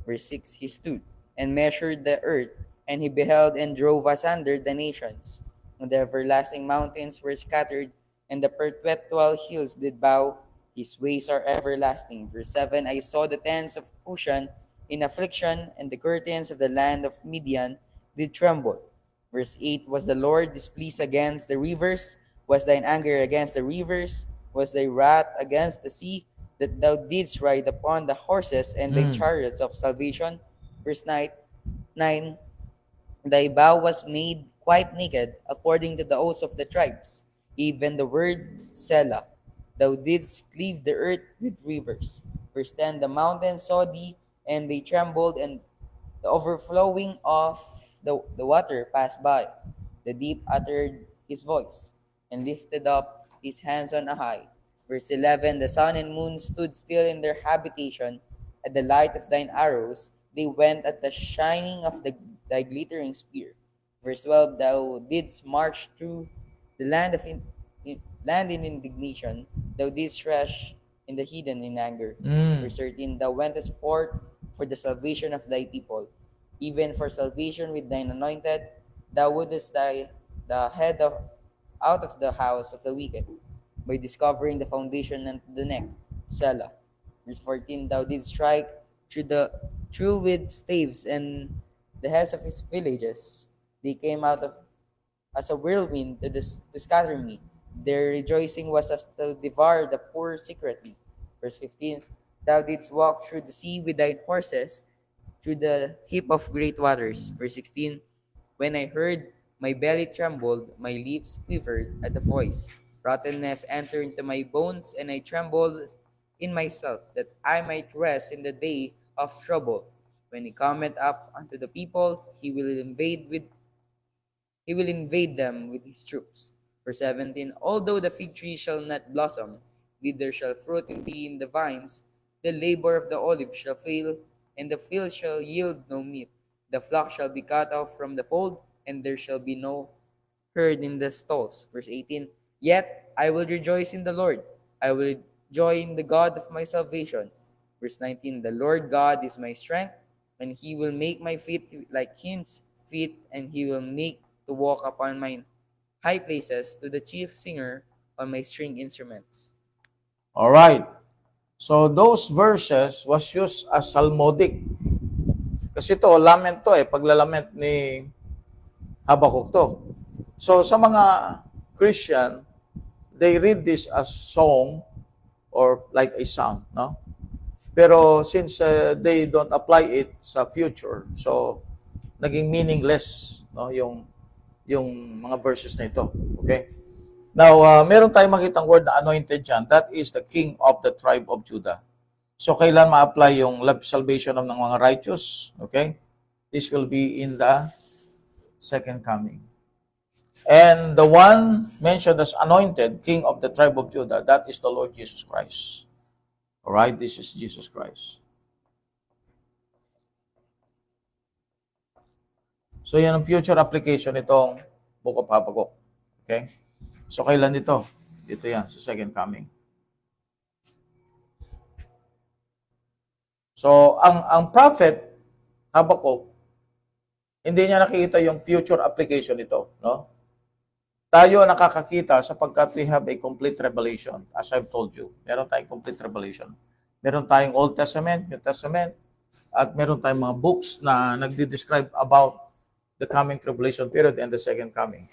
Verse 6, he stood and measured the earth, and he beheld and drove asunder the nations. And the everlasting mountains were scattered, and the perpetual hills did bow. His ways are everlasting. Verse 7, I saw the tents of Cushan in affliction, and the curtains of the land of Midian did tremble. Verse 8, was the Lord displeased against the rivers? Was thine anger against the rivers? Was thy wrath against the sea, that thou didst ride upon the horses and thy chariots of salvation? Verse 9, thy bow was made quite naked, according to the oaths of the tribes, even the word Selah. Thou didst cleave the earth with rivers. Verse 10, the mountains saw thee, and they trembled, and the overflowing of the water passed by. The deep uttered his voice, and lifted up his hands on high. Verse 11, the sun and moon stood still in their habitation. At the light of thine arrows, they went at the shining of thy glittering spear. Verse 12, thou didst march through the land land in indignation. Thou didst thresh in the hidden in anger. Verse 13, thou wentest forth for the salvation of thy people, even for salvation with thine anointed. Thou wouldest the head out of the house of the wicked, by discovering the foundation and the neck. Selah. Verse 14, thou didst strike through with staves and the heads of his villages. They came out as a whirlwind to scatter me. Their rejoicing was as to devour the poor secretly. Verse 15, thou didst walk through the sea with thine horses, through the heap of great waters. Verse 16, when I heard, my belly trembled, my lips quivered at the voice. Rottenness entered into my bones, and I trembled in myself, that I might rest in the day of trouble. When he cometh up unto the people, he will invade them with his troops. Verse 17, although the fig tree shall not blossom, neither shall fruit be in the vines, the labor of the olive shall fail, and the field shall yield no meat. The flock shall be cut off from the fold, and there shall be no herd in the stalls. Verse 18, yet I will rejoice in the Lord. I will joy in the God of my salvation. Verse 19, the Lord God is my strength, and he will make my feet like hinds' feet, and he will make to walk upon my high places, to the chief singer on my string instruments. All right. So those verses was used as psalmodic. Kasi to, lament to paglalament ni Habakkuk to. So sa mga Christian, they read this as song or like a song, no? Pero since they don't apply it sa future, so naging meaningless, no, yung mga verses na ito. Okay? Now, meron tayong makitang word na anointed dyan. That is the king of the tribe of Judah. So, kailan ma-apply yung salvation ng mga righteous? Okay? This will be in the second coming. And the one mentioned as anointed, king of the tribe of Judah, that is the Lord Jesus Christ. Alright? This is Jesus Christ. So, yan ang future application itong Book of Habakkuk. Okay? So, kailan ito? Ito yan, sa second coming. So, ang prophet, Habakkuk, hindi niya nakikita yung future application nito, no? Tayo nakakakita sapagkat we have a complete revelation, as I've told you. Meron tayong complete revelation. Meron tayong Old Testament, New Testament, at meron tayong mga books na nagdi-describe about the coming tribulation period and the second coming.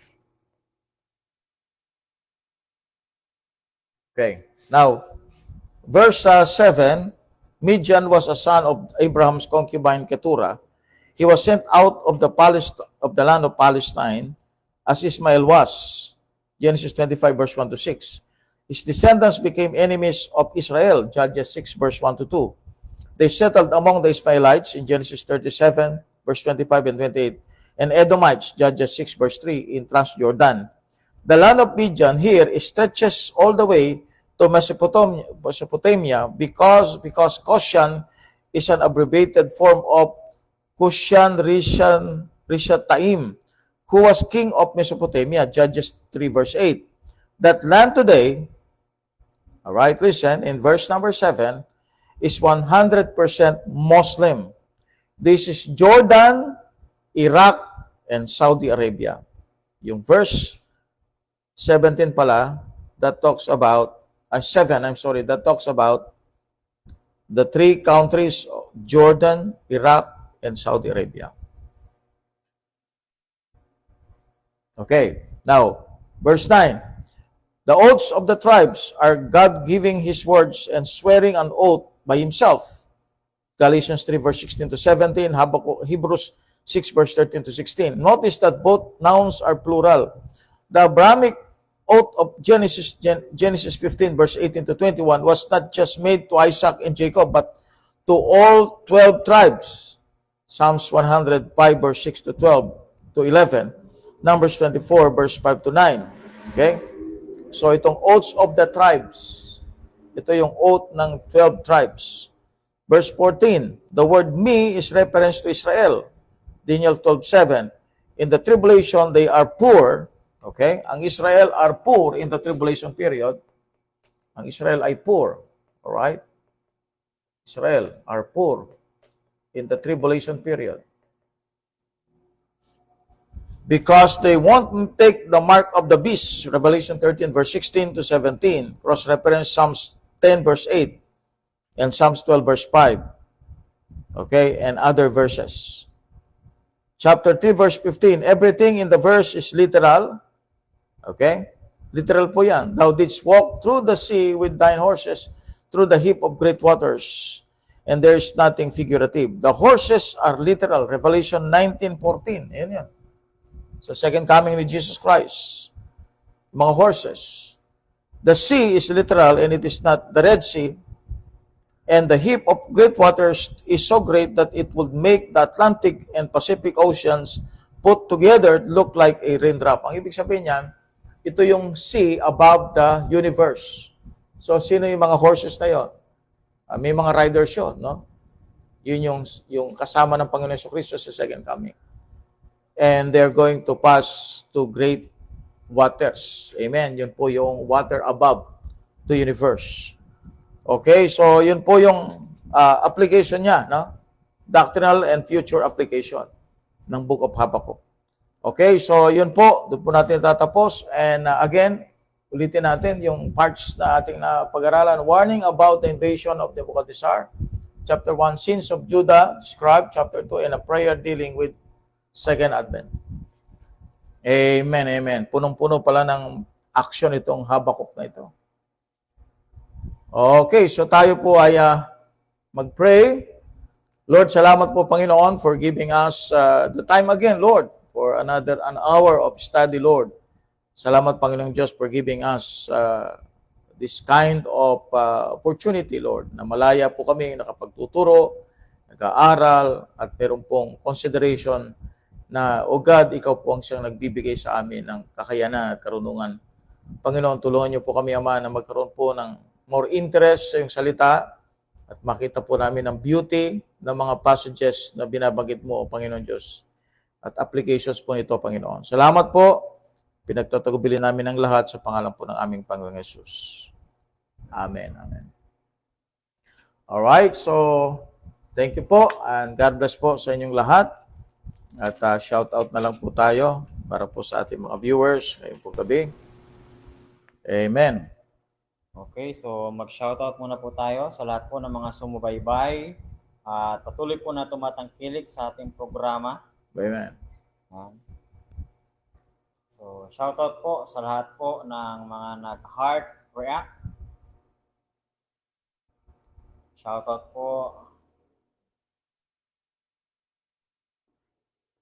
Okay. Now, verse 7, Midian was a son of Abraham's concubine Keturah. He was sent out of the land of Palestine as Ismael was. Genesis 25, verse 1 to 6. His descendants became enemies of Israel. Judges 6, verse 1 to 2. They settled among the Ismaelites in Genesis 37, verse 25 and 28. And Edomites, Judges 6, verse 3, in Transjordan. The land of Midian here stretches all the way to Mesopotamia because Cushan is an abbreviated form of Cushan Rishataim, who was king of Mesopotamia, Judges 3, verse 8. That land today, all right, listen, in verse number 7, is 100% Muslim. This is Jordan, Iraq, and Saudi Arabia. Yung verse 17 pala, that talks about, that talks about the three countries, Jordan, Iraq, and Saudi Arabia. Okay, now, verse 9. The oaths of the tribes are God giving his words and swearing an oath by himself. Galatians 3, verse 16 to 17, Hebrews 6, verse 13 to 16. Notice that both nouns are plural. The Abrahamic oath of Genesis 15, verse 18 to 21 was not just made to Isaac and Jacob, but to all 12 tribes. Psalms 105, verse 6 to 12 to 11. Numbers 24, verse 5 to 9. Okay? So, itong oaths of the tribes. Ito yung oath ng 12 tribes. Verse 14, the word me is reference to Israel. Daniel 12:7. In the tribulation, they are poor. Okay? Ang Israel are poor in the tribulation period. Ang Israel ay poor. Alright? Israel are poor in the tribulation period. Because they won't take the mark of the beast. Revelation 13, verse 16 to 17. Cross-reference Psalms 10, verse 8. And Psalms 12, verse 5. Okay? And other verses. Chapter 3, verse 15. Everything in the verse is literal. Okay? Literal po yan. Thou didst walk through the sea with thine horses, through the heap of great waters. And there is nothing figurative. The horses are literal. Revelation 19:14. Ayan yan. Sa second coming ni Jesus Christ. Mga horses. The sea is literal and it is not the Red Sea. And the heap of great waters is so great that it would make the Atlantic and Pacific Oceans put together look like a raindrop. Ang ibig sabihin niyan, ito yung sea above the universe. So, sino yung mga horses na yon? May mga riders yun, no? Yun yung kasama ng Panginoon Jesucristo sa second coming. And they're going to pass to great waters. Amen. Yun po yung water above the universe. Okay, so yun po yung application niya, no? Doctrinal and future application ng Book of Habakkuk. Okay, so yun po, doon po natin tatapos. And again, ulitin natin yung parts na ating pag-aralan. Warning about the invasion of Nebuchadnezzar. Chapter 1, Sins of Judah, described. Chapter 2, and a prayer dealing with Second Advent. Amen, amen. Punong-puno pala ng action itong Habakkuk na ito. Okay, so tayo po ay mag-pray. Lord, salamat po Panginoon for giving us the time again, Lord, for an hour of study, Lord. Salamat Panginoong Diyos for giving us this kind of opportunity, Lord, na malaya po kami nakapagtuturo, nag-aaral, at meron pong consideration na, O God, Ikaw po ang siyang nagbibigay sa amin ng kakayanan at karunungan. Panginoon, tulungan niyo po kami, Ama, na magkaroon po ng more interest sa iyong salita at makita po namin ang beauty ng mga passages na binabanggit mo, O Panginoon Diyos, at applications po nito, Panginoon. Salamat po. Pinagtatagubilin namin ang lahat sa pangalan po ng aming Panginoong Yesus. Amen. Amen. Alright, so thank you po and God bless po sa inyong lahat. At shout out na lang po tayo para po sa ating mga viewers ngayong po gabi. Amen. Okay, so mag-shoutout muna po tayo sa lahat po ng mga sumubaybay at patuloy po na tumatangkilik sa ating programa. Amen. So, shoutout po sa lahat po ng mga nag-heart react. Shoutout po.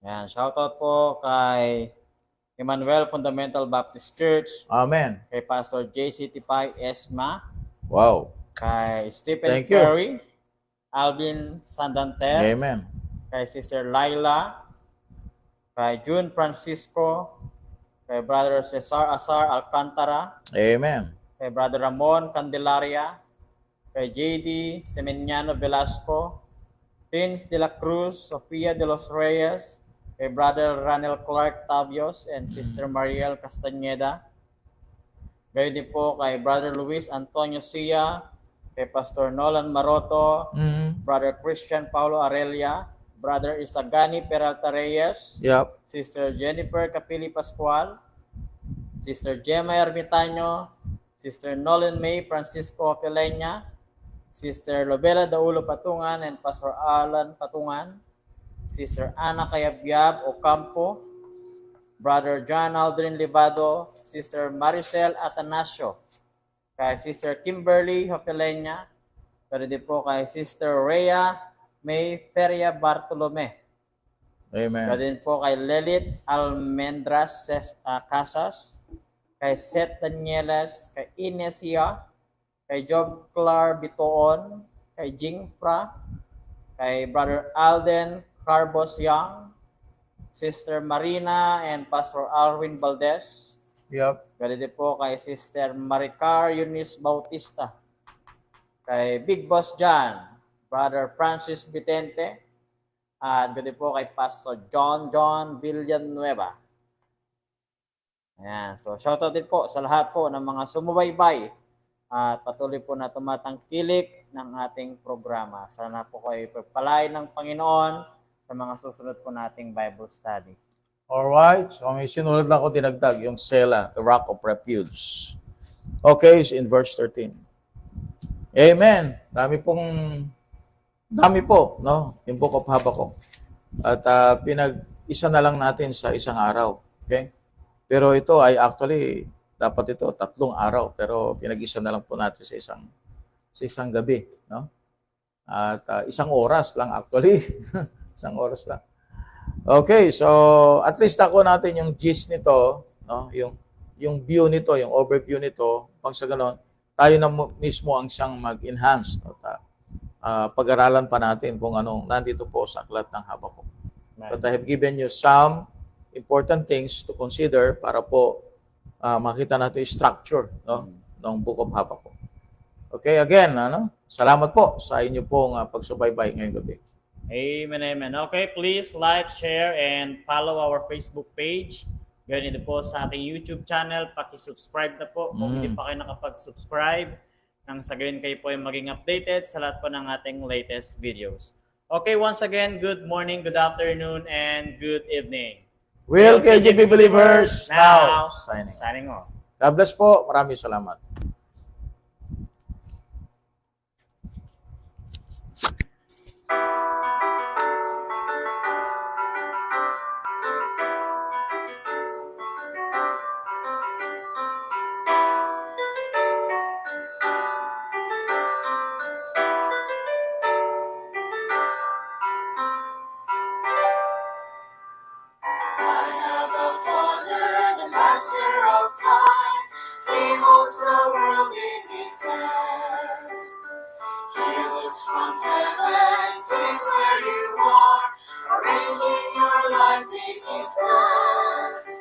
Yan, shoutout po kay Emmanuel Fundamental Baptist Church. Amen. Kay Pastor J.C. Tipay Esma. Wow. Kay Stephen Thank you. Curry. Alvin Sandanter. Amen. Kay Sister Laila. Kay June Francisco. Kay Brother Cesar Azar Alcantara. Amen. Kay Brother Ramon Candelaria. Kay J.D. Semeniano Velasco. Tins de la Cruz, Sofia de los Reyes. Kay Brother Ranel Clark Tavios and Sister Mariel Castañeda. Gayon din po kay Brother Luis Antonio Sia, kay Pastor Nolan Maroto, Brother Christian Paulo Arelia, Brother Isagani Peralta Reyes, Yep. Sister Jennifer Capili Pascual, Sister Gemma Ermitaño, Sister Nolan May Francisco Pelenya, Sister Lobela Daulo Patungan and Pastor Alan Patungan, Sister Ana Cayabyab Ocampo, Brother John Aldrin Libado, Sister Maricel Atanasio, kay Sister Kimberly Hopelenya, pero din po kay Sister Rhea May Feria Bartolome. Amen. Pero din po kay Lelit Almendras Casas, kay Seth Danieles, kay Inesia, kay Job Clar Bitoon, kay Jingfra, kay Brother Alden Carbos Young, Sister Marina and Pastor Alwin Valdez. Yep. Galing din po kay Sister Maricar Eunice Bautista. Kay Big Boss John, Brother Francis Vicente, at galing po kay Pastor John Villanueva. Ayan. So, shoutout din po sa lahat po ng mga sumubaybay at patuloy po na tumatangkilik ng ating programa. Sana po kayo pagpalain ng Panginoon sa mga susunod po nating Bible study. Alright. So, may sinulat lang ko dinagdag, yung Sela, the Rock of Refuge. Okay, it's in verse 13. Amen. Dami po, no? Yung Book of Habakkuk. At pinag-isa na lang natin sa isang araw. Okay? Pero ito ay actually, dapat ito 3 araw. Pero pinag-isa na lang po natin sa isang gabi. No? At 1 oras lang actually. 1 oras lang. Okay, so at least ako natin yung gist nito, no? Yung view nito, yung overview nito, pag sa ganon, tayo na mismo ang siyang mag-enhance. No? Pag-aralan pa natin kung anong nandito po sa aklat ng Habakkuk. But I have given you some important things to consider para po makita natin yung structure, no, ng Book of Habakkuk. Okay, again, salamat po sa inyo pong pagsubaybay ngayong gabi. Amen, amen. Okay, please like, share, and follow our Facebook page. Ganyan din po sa ating YouTube channel. Paki-subscribe na po kung hindi pa kayo nakapag-subscribe. Nang sa gayon kayo po ay maging updated sa lahat po ng ating latest videos. Okay, once again, good morning, good afternoon, and good evening. Will KJB Believers now signing off. God bless po. Maraming salamat. I have a Father, the Master of time. He holds the world in His hands. He looks from heaven, sees where you are, arranging your life in His plans,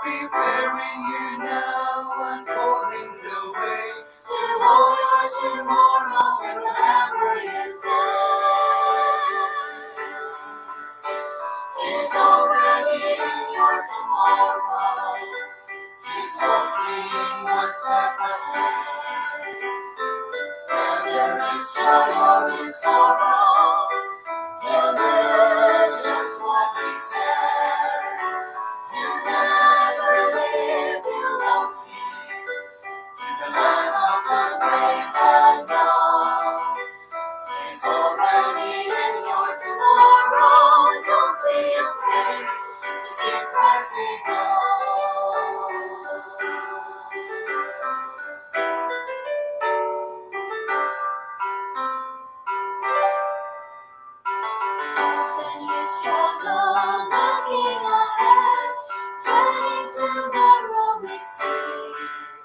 preparing you now, unfolding the way to all your tomorrows and whatever you face. He's already in your tomorrow. He's walking one step ahead. Whether it's joy or it's sorrow, He'll do just what He said. He'll never leave you lonely in the land of the great unknown. He's already in your tomorrow. Don't be afraid to keep pressing on. Often you struggle looking ahead, dreading tomorrow recedes.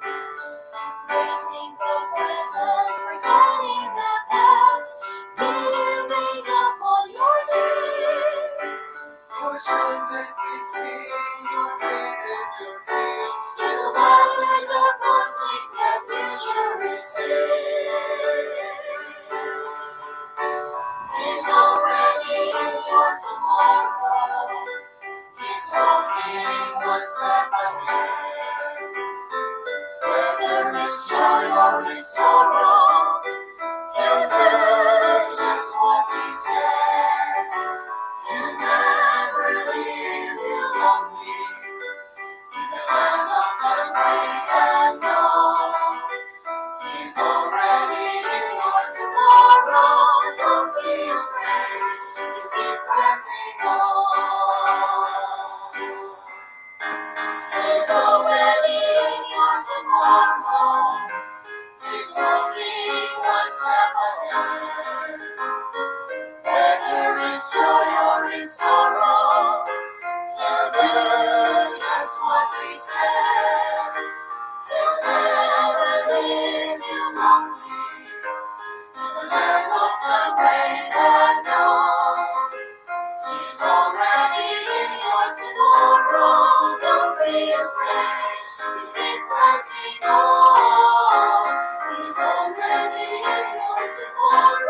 Embracing the present, forgetting the past, giving up on your dreams. You're stranded between your faith and your fear. You'll weather the conflict, the future is clear. He's already in your tomorrow. He's walking one step ahead. Whether it's joy or it's sorrow, He'll do just what He said. He'll never leave you lonely in the land of the great unknown. He's already in your tomorrow. Don't be afraid to keep pressing on. He's already in your tomorrow. He's already answer for